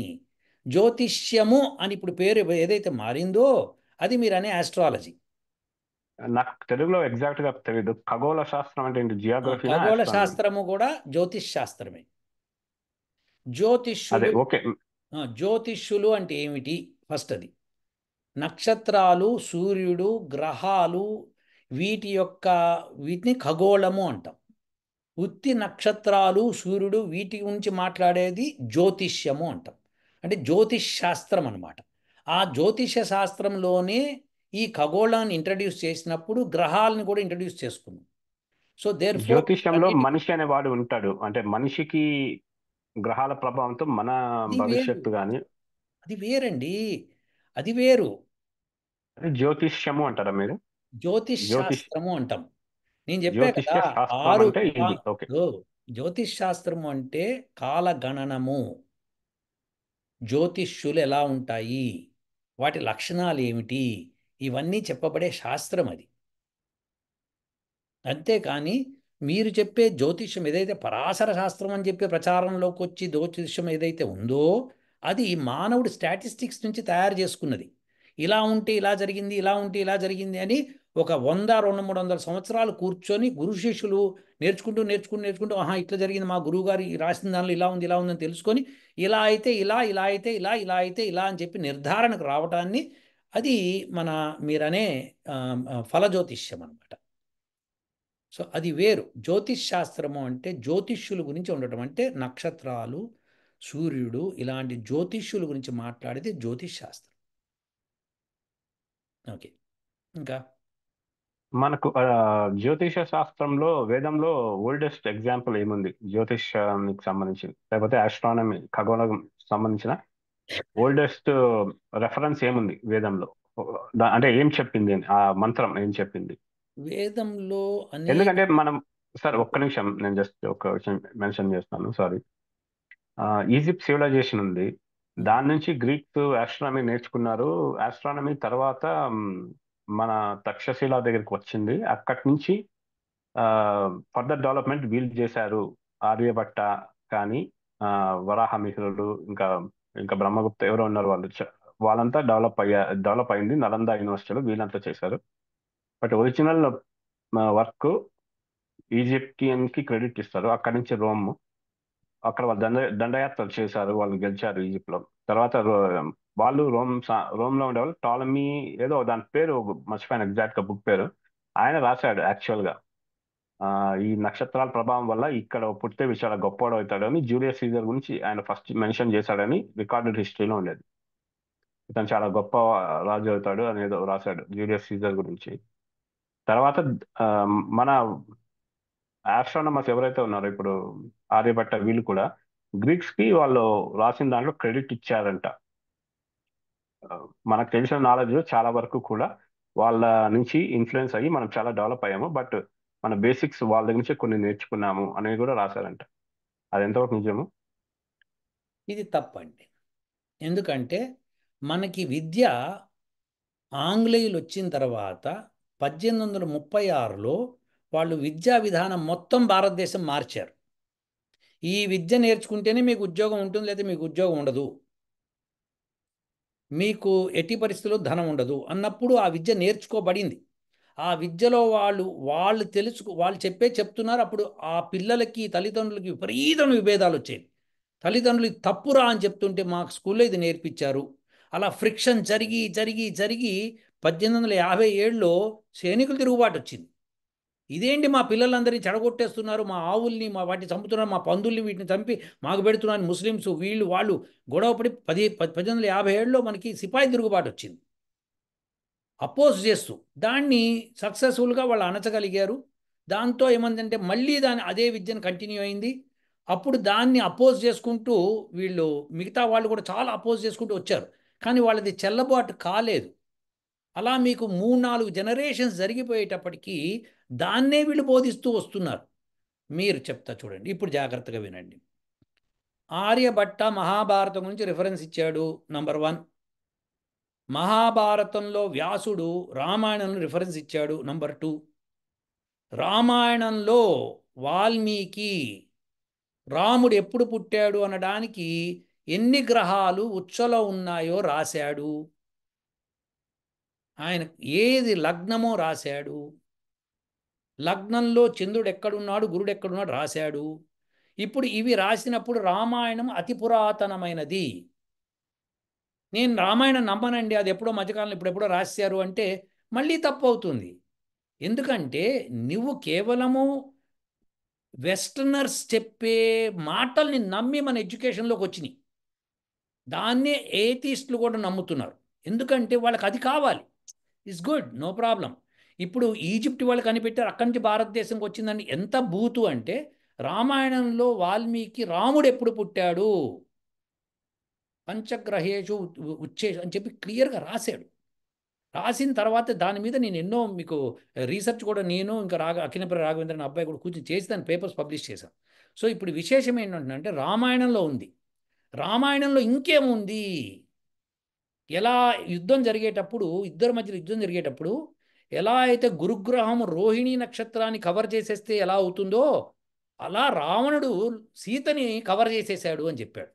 జ్యోతిష్యము అని ఇప్పుడు పేరు ఏదైతే మారిందో అది మీరు అనే ఆస్ట్రాలజీ. నాకు తెలుగులో ఎగ్జాక్ట్ గా తెలియదు. ఖగోళ శాస్త్రం అంటే ఏంటి? జియోగ్రఫీనా, ఖగోళ ఆస్ట్రానమీ? శాస్త్రము కూడా జ్యోతిష్ శాస్త్రమే. అదే జ్యోతిష్యులు, ఓకే. జ్యోతిష్యులు అంటే ఏమిటి? ఫస్ట్ అది నక్షత్రాలు, సూర్యుడు, గ్రహాలు, వీటి యొక్క వీటిని ఖగోళము అంటాం. ఉత్తి నక్షత్రాలు, సూర్యుడు వీటి గురించి మాట్లాడేది జ్యోతిష్యము అంటాం. అంటే జ్యోతిష్ శాస్త్రం అన్నమాట. ఆ జ్యోతిష శాస్త్రంలోనే ఈ ఖగోళాన్ని ఇంట్రడ్యూస్ చేసినప్పుడు గ్రహాలను కూడా ఇంట్రడ్యూస్ చేసుకున్నాం. సో దేర్ ఫోర్ జ్యోతిష్యంలో వీటన్నిటి మనిషి అనేవాడు ఉంటాడు, అంటే మనిషికి గ్రహాల ప్రభావంతో మన అది వేరు, భవిష్యత్తు కానీ అది వేరండి, అది వేరు. అది జ్యోతిష్యము అంటారా మీరు? జ్యోతిష్ జ్యోతిష్ శాస్త్రము అంటాం. నేను చెప్పా కదా, జ్యోతిష్య శాస్త్రం ఆరు అంటే ఇది. ఓకే. ఓ, జ్యోతిష్ శాస్త్రము అంటే కాలగణనము, జ్యోతిష్యులు ఎలా ఉంటాయి, వాటి లక్షణాలు ఏమిటి, ఇవన్నీ చెప్పబడే శాస్త్రం అది. అంతేకాని మీరు చెప్పే జ్యోతిష్యం ఏదైతే పరాశర శాస్త్రం అని చెప్పే ప్రచారంలోకి వచ్చి జ్యోతిష్యం ఏదైతే ఉందో, అది మానవుడు స్టాటిస్టిక్స్ నుంచి తయారు చేసుకున్నది. ఇలా ఉంటే ఇలా జరిగింది, ఇలా ఉంటే ఇలా జరిగింది అని ఒక 100, 200, 300 సంవత్సరాలు కూర్చొని గురు శిష్యులు నేర్చుకుంటూ నేర్చుకుంటూ నేర్చుకుంటూ, ఆహా ఇట్లా జరిగింది, మా గురువు గారు రాసిన దానిలో ఇలా ఉంది ఇలా ఉందని తెలుసుకొని, ఇలా అయితే ఇలా, ఇలా అయితే ఇలా, ఇలా అయితే ఇలా అని చెప్పి నిర్ధారణకు రావటాన్ని, అది మన మీరనే ఫలజ్యోతిష్యం అనమాట. సో అది వేరు. జ్యోతిష్ శాస్త్రము అంటే జ్యోతిష్యుల గురించి ఉండటం, అంటే నక్షత్రాలు, సూర్యుడు ఇలాంటి జ్యోతిష్యుల గురించి మాట్లాడేది జ్యోతిష్ శాస్త్రం. ఓకే, ఇంకా మనకు జ్యోతిష శాస్త్రంలో వేదంలో ఓల్డెస్ట్ ఎగ్జాంపుల్ ఏముంది జ్యోతిష్యానికి సంబంధించి, లేకపోతే ఆస్ట్రానమీ ఖగోళం సంబంధించిన ఓల్డెస్ట్ రెఫరెన్స్ ఏముంది వేదంలో? అంటే ఏం చెప్పింది అని, ఆ మంత్రం ఏం చెప్పింది? వేదంలో అనేక. ఎందుకంటే మనం, సార్ ఒక్క నిమిషం, నేను జస్ట్ ఒక విషయం మెన్షన్ చేస్తాను, సారీ. ఈజిప్ట్ సివిలైజేషన్ ఉంది, దాని నుంచి గ్రీక్ ఆస్ట్రానమీ నేర్చుకున్నారు. ఆస్ట్రానమీ తర్వాత మన తక్షశిల దగ్గరికి వచ్చింది. అక్కడి నుంచి ఫర్దర్ డెవలప్మెంట్ వీళ్ళు చేశారు. ఆర్యభట్ట కానీ, ఆ, వరాహమిహిరుడు, ఇంకా ఇంకా బ్రహ్మగుప్త ఎవరో ఉన్నారు, వాళ్ళు వాళ్ళంతా డెవలప్ అయింది నలంద యూనివర్సిటీలో, వీళ్ళంతా చేశారు. బట్ ఒరిజినల్ వర్క్ ఈజిప్టియన్ కి క్రెడిట్ ఇస్తారు. అక్కడి నుంచి రోమ్, అక్కడ వాళ్ళు దండయాత్రలు చేశారు, వాళ్ళు గెలిచారు ఈజిప్ట్ లో. తర్వాత వాళ్ళు రోమ్ లో ఉండేవాళ్ళు టాలమీ, ఏదో దాని పేరు మర్చిపోయాను ఎగ్జాక్ట్ గా బుక్ పేరు. ఆయన రాశాడు యాక్చువల్ గా, ఆ, ఈ నక్షత్రాల ప్రభావం వల్ల ఇక్కడ పుట్టితే చాలా గొప్పవాడు అవుతాడు అని, జూలియస్ సీజర్ గురించి ఆయన ఫస్ట్ మెన్షన్ చేశాడని రికార్డెడ్ హిస్టరీలో ఉండేది. ఇతను చాలా గొప్ప రాజు అవుతాడు అనేది రాశాడు జూలియస్ సీజర్ గురించి. తర్వాత ఆ, మన ఆస్ట్రానమర్స్ ఎవరైతే ఉన్నారో ఇప్పుడు, ఆర్యభట్ట, వీళ్ళు కూడా గ్రీక్స్ కి వాళ్ళు రాసిన దాంట్లో క్రెడిట్ ఇచ్చారంట. ఆ, మనకు తెలిసిన నాలెడ్జ్ చాలా వరకు కూడా వాళ్ళ నుంచి ఇన్ఫ్లుయెన్స్ అయ్యి మనం చాలా డెవలప్ అయ్యాము, బట్ మన బేసిక్స్ వాళ్ళ దగ్గర నుంచి కొన్ని నేర్చుకున్నాము అనేది కూడా రాశారంట. అది ఎంతవరకు నిజము? ఇది తప్పండి. ఎందుకంటే మనకి విద్య ఆంగ్లేయులు వచ్చిన తర్వాత 1836లో వాళ్ళు విద్యా విధానం మొత్తం భారతదేశం మార్చారు. ఈ విద్య నేర్చుకుంటేనే మీకు ఉద్యోగం ఉంటుంది, లేదా మీకు ఉద్యోగం ఉండదు, మీకు ఎట్టి పరిస్థితుల్లో ధనం ఉండదు అన్నప్పుడు ఆ విద్య నేర్చుకోబడింది. ఆ విద్యలో వాళ్ళు చెప్తున్నారు. అప్పుడు ఆ పిల్లలకి తల్లిదండ్రులకి విపరీతమైన విభేదాలు వచ్చాయి. తల్లిదండ్రులు ఇది తప్పురా అని చెప్తుంటే మాకు స్కూల్లో ఇది నేర్పించారు. అలా ఫ్రిక్షన్ జరిగి జరిగి జరిగి 1857లో సైనికులు తిరుగుబాటు వచ్చింది. ఇదేంటి మా పిల్లలందరినీ చెడగొట్టేస్తున్నారు, మా ఆవుల్ని మా వాటిని చంపుతున్నారు, మా పందుల్ని వీటిని చంపి మాకు పెడుతున్నారు ముస్లిమ్స్, వీళ్ళు వాళ్ళు గొడవపడి 1857లో మనకి సిపాయి తిరుగుబాటు వచ్చింది. అపోజ్ చేస్తూ దాన్ని సక్సెస్ఫుల్గా వాళ్ళు అణచగలిగారు. దాంతో ఏమందంటే మళ్ళీ అదే విద్యను కంటిన్యూ అయింది. అప్పుడు దాన్ని అపోజ్ చేసుకుంటూ వీళ్ళు మిగతా వాళ్ళు కూడా చాలా అపోజ్ చేసుకుంటూ వచ్చారు. కానీ వాళ్ళది చెల్లబాటు కాలేదు. అలా మీకు 3, 4 జనరేషన్స్ జరిగిపోయేటప్పటికీ దాన్నే వీళ్ళు బోధిస్తూ వస్తున్నారు. మీరు చెప్తా చూడండి, ఇప్పుడు జాగ్రత్తగా వినండి. ఆర్యభట్ట మహాభారతం గురించి రిఫరెన్స్ ఇచ్చాడు, నంబర్ 1. మహాభారతంలో వ్యాసుడు రామాయణంలో రిఫరెన్స్ ఇచ్చాడు, నంబర్ 2. రామాయణంలో వాల్మీకి రాముడు ఎప్పుడు పుట్టాడు అనడానికి ఎన్ని గ్రహాలు ఉచ్చలో ఉన్నాయో రాశాడు. ఆయన ఏది లగ్నమో రాశాడు. లగ్నంలో చంద్రుడు ఎక్కడున్నాడు, గురుడు ఎక్కడున్నాడు రాశాడు. ఇప్పుడు ఇవి రాసినప్పుడు రామాయణం అతి పురాతనమైనది. నేను రామాయణం నమ్మనండి, అది ఎప్పుడో మధ్యకాలంలో ఇప్పుడెప్పుడో రాశారు అంటే మళ్ళీ తప్పు అవుతుంది. ఎందుకంటే నువ్వు కేవలము వెస్టర్నర్స్ చెప్పే మాటల్ని నమ్మి మన ఎడ్యుకేషన్లోకి వచ్చినాయి. దాన్నే ఏథీస్టులు కూడా నమ్ముతున్నారు. ఎందుకంటే వాళ్ళకి అది కావాలి. It's good, no problem. ఇప్పుడు ఈజిప్ట్ వాళ్ళు కనిపెట్టారు, అక్కడి నుంచి భారతదేశంకి వచ్చిందని. ఎంత బూతు అంటే, రామాయణంలో వాల్మీకి రాముడు ఎప్పుడు పుట్టాడు, పంచగ్రహేషు ఉచ్చేషు అని చెప్పి క్లియర్గా రాశాడు. రాసిన తర్వాత దాని మీద నేను ఎన్నో మీకు రీసెర్చ్ కూడా, నేను ఇంకా అకినపల్లి రాఘవేంద్రన్ అబ్బాయి కూడా కూర్చొని చేసి దాని పేపర్స్ పబ్లిష్ చేశాను. సో ఇప్పుడు విశేషం ఏంటంటే, రామాయణంలో ఉంది, రామాయణంలో ఇంకేముంది. ఎలా యుద్ధం జరిగేటప్పుడు, ఇద్దరి మధ్యలో యుద్ధం జరిగేటప్పుడు ఎలా అయితే గురుగ్రహం రోహిణీ నక్షత్రాన్ని కవర్ చేసేస్తే ఎలా అవుతుందో, అలా రావణుడు సీతని కవర్ చేసేసాడు అని చెప్పాడు.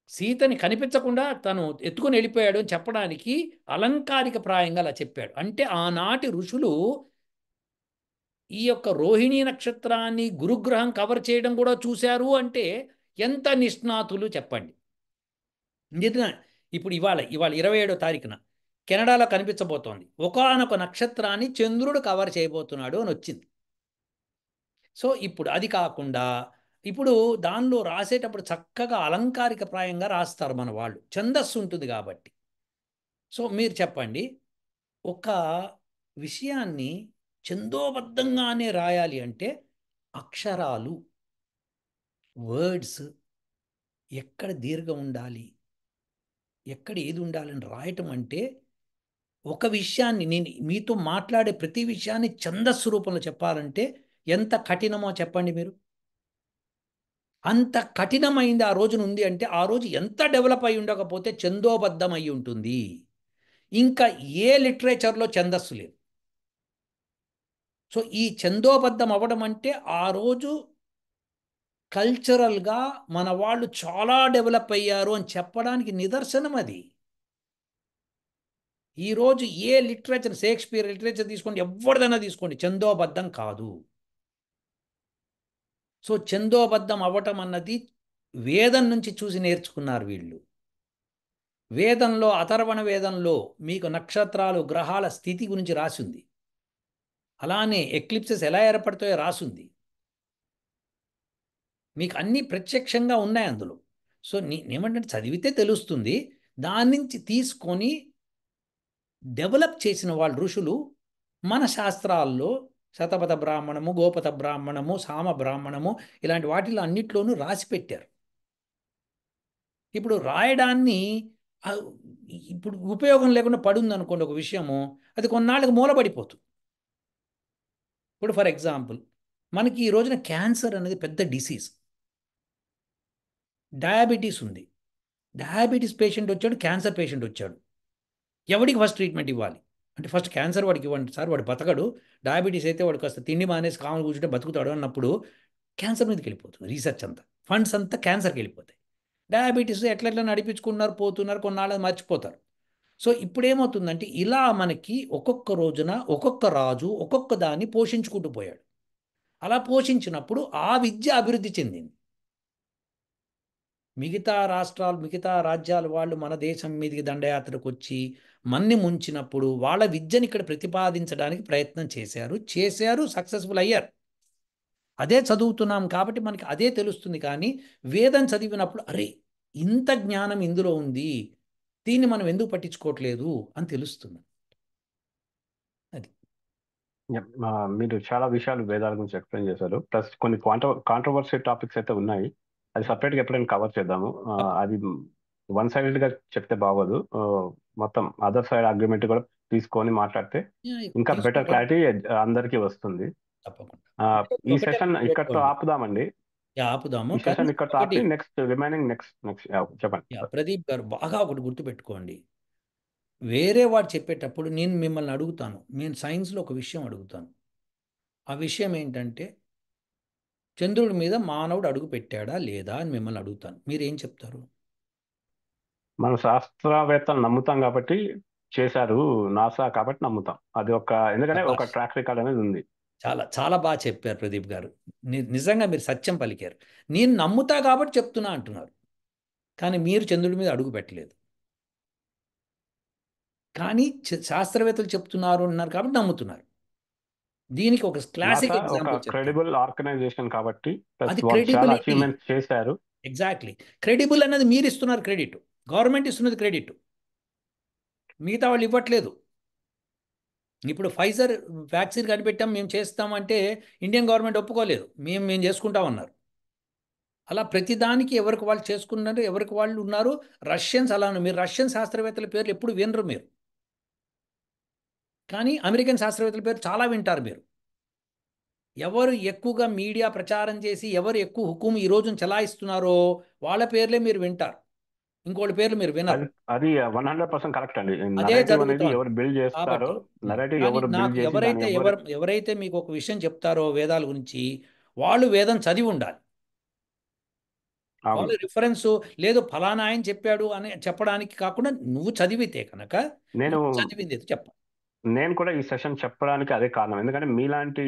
సీతని కనిపించకుండా తను ఎత్తుకొని వెళ్ళిపోయాడు అని చెప్పడానికి అలంకారిక ప్రాయంగా అలా చెప్పాడు. అంటే ఆనాటి ఋషులు ఈ యొక్క రోహిణీ నక్షత్రాన్ని గురుగ్రహం కవర్ చేయడం కూడా చూశారు అంటే ఎంత నిష్ణాతులు చెప్పండి. ఇప్పుడు ఇవాళ 27వ తారీఖున కెనడాలో కనిపించబోతోంది, ఒకానొక నక్షత్రాన్ని చంద్రుడు కవర్ చేయబోతున్నాడు అని వచ్చింది. సో ఇప్పుడు అది కాకుండా, ఇప్పుడు దానిలో రాసేటప్పుడు చక్కగా అలంకారిక ప్రాయంగా రాస్తారు మన వాళ్ళు, ఛందస్సు ఉంటుంది కాబట్టి. సో మీరు చెప్పండి, ఒక విషయాన్ని ఛందోబద్ధంగానే రాయాలి అంటే అక్షరాలు, వర్డ్స్, ఎక్కడ దీర్ఘం ఉండాలి, ఎక్కడ ఏది ఉండాలని రాయటం అంటే, ఒక విషయాన్ని నేను మీతో మాట్లాడే ప్రతి విషయాన్ని ఛందస్సు రూపంలో చెప్పాలంటే ఎంత కఠినమో చెప్పండి మీరు. అంత కఠినమైంది ఆ రోజున ఉంది అంటే, ఆ రోజు ఎంత డెవలప్ అయి ఉండకపోతే ఛందోబద్ధం అయి ఉంటుంది. ఇంకా ఏ లిటరేచర్లో ఛందస్సు లేదు. సో ఈ ఛందోబద్ధం అవ్వడం అంటే ఆ రోజు కల్చరల్గా మన వాళ్ళు చాలా డెవలప్ అయ్యారు అని చెప్పడానికి నిదర్శనం అది. ఈరోజు ఏ లిటరేచర్, షేక్స్పియర్ లిటరేచర్ తీసుకోండి, ఎవరిదైనా తీసుకోండి, ఛందోబద్ధం కాదు. సో ఛందోబద్ధం అవ్వటం అన్నది వేదం నుంచి చూసి నేర్చుకున్నారు వీళ్ళు. వేదంలో, అథర్వణ వేదంలో మీకు నక్షత్రాలు, గ్రహాల స్థితి గురించి రాసింది. అలానే ఎక్లిప్సెస్ ఎలా ఏర్పడతాయో రాసింది. మీకు అన్నీ ప్రత్యక్షంగా ఉన్నాయి అందులో. సో ఏమంటే చదివితే తెలుస్తుంది. దాని నుంచి తీసుకొని డెవలప్ చేసిన వాళ్ళు ఋషులు మన శాస్త్రాల్లో శతపథ బ్రాహ్మణము, గోపథ బ్రాహ్మణము, సామ బ్రాహ్మణము, ఇలాంటి వాటిలో అన్నిట్లోనూ రాసి పెట్టారు. ఇప్పుడు రాయడాన్ని ఇప్పుడు ఉపయోగం లేకుండా పడుంది అనుకోండి ఒక విషయము, అది కొన్నాళ్ళకి మూలపడిపోతుంది. ఇప్పుడు ఫర్ ఎగ్జాంపుల్, మనకి ఈ రోజున క్యాన్సర్ అనేది పెద్ద డిసీజ్. డయాబెటీస్ ఉంది, డయాబెటీస్ పేషెంట్ వచ్చాడు, క్యాన్సర్ పేషెంట్ వచ్చాడు, ఎవడికి ఫస్ట్ ట్రీట్మెంట్ ఇవ్వాలి అంటే, ఫస్ట్ క్యాన్సర్ వాడికి ఇవ్వండి సార్, వాడు బతకడు. డయాబెటీస్ అయితే వాడు కాస్త తిండి మానేసి కామలు కూర్చుంటే బతుకుతాడు అన్నప్పుడు క్యాన్సర్ మీదకి వెళ్ళిపోతుంది రీసెర్చ్ అంతా, ఫండ్స్ అంతా క్యాన్సర్కి వెళ్ళిపోతాయి. డయాబెటీస్ ఎట్లా నడిపించుకున్నారు, పోతున్నారు, కొన్నాళ్ళు మర్చిపోతారు. సో ఇప్పుడు ఏమవుతుందంటే, ఇలా మనకి ఒక్కొక్క రోజున ఒక్కొక్క రాజు ఒక్కొక్క దాన్ని పోషించుకుంటూ పోయాడు. అలా పోషించినప్పుడు ఆ విద్య అభివృద్ధి చెందింది. మిగతా రాష్ట్రాలు, మిగతా రాజ్యాల వాళ్ళు మన దేశం మీదకి దండయాత్రకు వచ్చి మన్ని ముంచినప్పుడు వాళ్ళ విద్యని ఇక్కడ ప్రతిపాదించడానికి ప్రయత్నం చేశారు, సక్సెస్ఫుల్ అయ్యారు. అదే చదువుతున్నాం కాబట్టి మనకి అదే తెలుస్తుంది. కానీ వేదం చదివినప్పుడు అరే, ఇంత జ్ఞానం ఇందులో ఉంది, దీన్ని మనం ఎందుకు పట్టించుకోవట్లేదు అని తెలుస్తుంది. అది మీరు చాలా విషయాలు వేదాల గురించి ఎక్స్ప్లెయిన్ చేశారు. ప్లస్ కొన్ని కాంట్రవర్సీ టాపిక్స్ అయితే ఉన్నాయి, అది సపరేట్గా ఎప్పుడైనా కవర్ చేద్దాము. అది వన్ సైడెడ్గా చెప్తే బాగోదు. మొత్తం అదర్ సైడ్ అగ్రిమెంట్ కూడా తీసుకొని మాట్లాడితే ఇంకా బెటర్ క్లారిటీ అందరికీ వస్తుంది. ఈ సెషన్ ఇక్కడతో ఆపుదామండి. ఆపుదాము. ఈ సెషన్ ఇక్కడతో ఆపి నెక్స్ట్ చెప్పండి. ప్రదీప్ గారు బాగా ఒకటి గుర్తుపెట్టుకోండి, వేరే వాడు చెప్పేటప్పుడు నేను మిమ్మల్ని అడుగుతాను, నేను సైన్స్లో ఒక విషయం అడుగుతాను. ఆ విషయం ఏంటంటే, చంద్రుడి మీద మానవుడు అడుగు పెట్టాడా లేదా అని మిమ్మల్ని అడుగుతాను. మీరేం చెప్తారు? మనం శాస్త్రవేత్తలు నమ్ముతాం కాబట్టి చేశారు, నాసా కాబట్టి నమ్ముతాం. అది ఎందుకంటే ఒక ట్రాక్ రికార్డ్ అనేది ఉంది. చాలా చాలా బాగా చెప్పారు ప్రదీప్ గారు, నిజంగా మీరు సత్యం పలికారు. నేను నమ్ముతా కాబట్టి చెప్తున్నా అంటున్నారు, కానీ మీరు చంద్రుడి మీద అడుగు పెట్టలేదు. కానీ శాస్త్రవేత్తలు చెప్తున్నారు అన్నారు కాబట్టి నమ్ముతున్నారు. దీనికి ఒక క్లాసిక్ నాసా ఒక ఎగ్జాంపుల్ చెప్తాను. క్రెడిబుల్ ఆర్గనైజేషన్ కాబట్టి ప్లస్ అది వాళ్ళు చాలా క్రెడిబిలిటీ. అచీవ్మెంట్స్ చేశారు. ఎగ్జాక్ట్లీ. క్రెడిబుల్ అన్నది మీరు ఇస్తున్నారు క్రెడిట్, గవర్నమెంట్ ఇస్తున్నది క్రెడిట్, మిగతా వాళ్ళు ఇవ్వట్లేదు. ఇప్పుడు ఫైజర్ వ్యాక్సిన్ కనిపెట్టాం మేము చేస్తామంటే ఇండియన్ గవర్నమెంట్ ఒప్పుకోలేదు, మేము చేసుకుంటామన్నారు. అలా ప్రతిదానికి ఎవరికి వాళ్ళు చేసుకున్నారు, ఎవరికి వాళ్ళు ఉన్నారు. రష్యన్స్ అలా ఉన్నారు. మీరు రష్యన్ శాస్త్రవేత్తల పేర్లు ఎప్పుడు వినరు మీరు, కానీ అమెరికన్ శాస్త్రవేత్తల పేరు చాలా వింటారు మీరు. ఎవరు ఎక్కువగా మీడియా ప్రచారం చేసి ఎవరు ఎక్కువ హుకుము ఈ రోజున చలాయిస్తున్నారో వాళ్ళ పేర్లే మీరు వింటారు, ఇంకోళ్ళ పేర్లు మీరు వినరు. అది అది 100% కరెక్ట్ అండి. అదే నరేటివ్ అనేది జరుగుతోంది. ఎవరు బిల్డ్ చేస్తారో, కాబట్టి నరేటివ్ కానీ ఎవరు నాకు బిల్డ్ చేసి దాన్ని ఎవరైతే మీకు ఒక విషయం చెప్తారో వేదాల గురించి, వాళ్ళు వేదం చదివి ఉండాలి. అవును. వాళ్ళు రిఫరెన్స్ లేదు ఫలానా ఆయన చెప్పాడు అని చెప్పడానికి కాకుండా నువ్వు చదివితే కనుక నేను నువ్వు చదివింది ఏదో చెప్పాలి. నేను కూడా ఈ సెషన్ చెప్పడానికి అదే కారణం. ఎందుకంటే మీలాంటి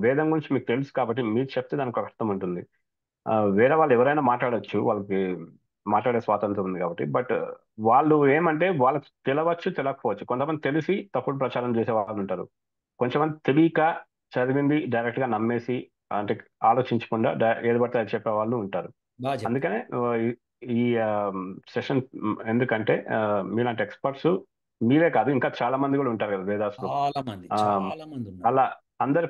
వేదం గురించి మీకు తెలుసు కాబట్టి మీరు చెప్తే దానికి ఒక అర్థం ఉంటుంది. వేరే వాళ్ళు ఎవరైనా మాట్లాడొచ్చు, వాళ్ళకి మాట్లాడే స్వాతంత్రం ఉంది కాబట్టి. బట్ వాళ్ళు ఏమంటే వాళ్ళకి తెలవచ్చు, తెలియకపోవచ్చు. కొంతమంది తెలిసి తప్పుడు ప్రచారం చేసే వాళ్ళు ఉంటారు. కొంచెమంది తెలియక చదివింది డైరెక్ట్ గా నమ్మేసి, అంటే ఆలోచించకుండా ఏది పడితే అది చెప్పే వాళ్ళు ఉంటారు. బాగా చెప్పారు. అందుకనే ఈ ఈ సెషన్ ఎందుకంటే మీలాంటి ఎక్స్పర్ట్స్ మీరే కాదు, ఇంకా చాలా మంది కూడా ఉంటారు కదా వేదాస్లో. ఆ, చాలా మంది ఉన్నారు. అలా అందరి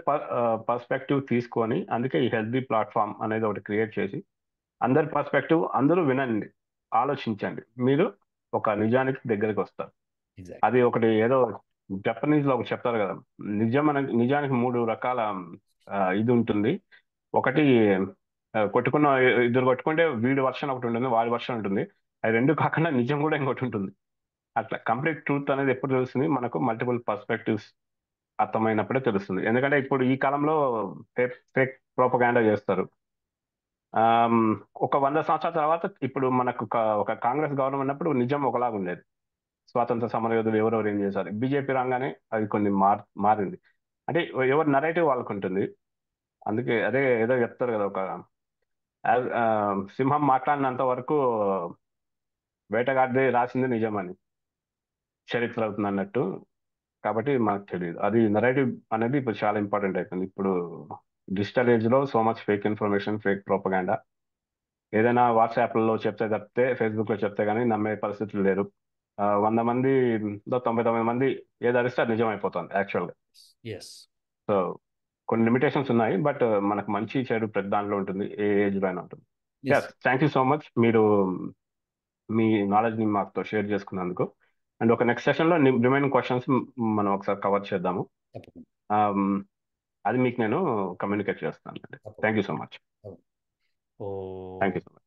పర్స్పెక్టివ్ తీసుకొని, అందుకే ఈ హెల్తీ ప్లాట్ఫామ్ అనేది ఒకటి క్రియేట్ చేసి అందరి పర్స్పెక్టివ్ అందరూ వినండి, ఆలోచించండి, మీరు ఒక నిజానికి దగ్గరికి వస్తారు. ఎగ్జాక్ట్. అది ఒకటి ఏదో జపనీస్ లో ఒకటి చెప్తారు కదా, నిజానికి మూడు రకాల ఇది ఉంటుంది. ఒకటి కొట్టుకున్న ఇద్దరు కొట్టుకుంటే వీడి వర్షన్ ఒకటి ఉంటుంది, వాడి వర్షన్ ఉంటుంది. అది రెండు కాకుండా నిజం కూడా ఇంకోటి ఉంటుంది. అట్లా కంప్లీట్ ట్రూత్ అనేది ఎప్పుడు తెలుస్తుంది మనకు, మల్టిపుల్ పర్స్పెక్టివ్స్ అర్థమైనప్పుడే తెలుస్తుంది. ఎందుకంటే ఇప్పుడు ఈ కాలంలో ఫేక్ ఫేక్ ప్రోపగాండా చేస్తారు. ఆమ్, ఒక 100 సంవత్సరాల తర్వాత ఇప్పుడు మనకు ఒక కాంగ్రెస్ గవర్నమెంట్ ఉన్నప్పుడు నిజం ఒకలాగా ఉండేది. స్వాతంత్ర సమరయోధులు ఎవరెవరు ఏం చేశారు, బీజేపీ రాగానే అది కొన్ని మారింది. అంటే ఎవరి నరేటివ్ వాళ్ళకు ఉంటుంది. అందుకే అదే ఏదో చెప్తారు కదా, ఒక సింహం మాట్లాడినంత వరకు వేటగాడిది రాసింది నిజమని చరిత్ర అవుతుంది అన్నట్టు. కాబట్టి మనకు తెలియదు, అది నరేటివ్ అనేది ఇప్పుడు చాలా ఇంపార్టెంట్ అయిపోయింది. ఇప్పుడు డిజిటల్ ఏజ్ లో so much fake information, fake propaganda. ఏదైనా వాట్సాప్లో చెప్తే తప్పితే ఫేస్బుక్లో చెప్తే కానీ నమ్మే పరిస్థితులు లేరు. 100 మందిలో 99 మంది ఏది అరిస్తే అది నిజం అయిపోతుంది యాక్చువల్గా. ఎస్. సో కొన్ని లిమిటేషన్స్ ఉన్నాయి, బట్ మనకు మంచి చెడు ప్రతి దాంట్లో ఉంటుంది, ఏ ఏజ్లో అయినా ఉంటుంది. Yes. Yes, thank you so much, మీరు మీ నాలెడ్జ్ని మాతో షేర్ చేసుకున్నందుకు. అండ్ ఒక నెక్స్ట్ సెషన్లో రిమైనింగ్ క్వశ్చన్స్ మనం ఒకసారి కవర్ చేద్దాము. తప్పకుండా. Um, అది మీకు నేను కమ్యూనికేట్ చేస్తాను. థ్యాంక్ తప్పకుండా. You so much. Oh thank you so much.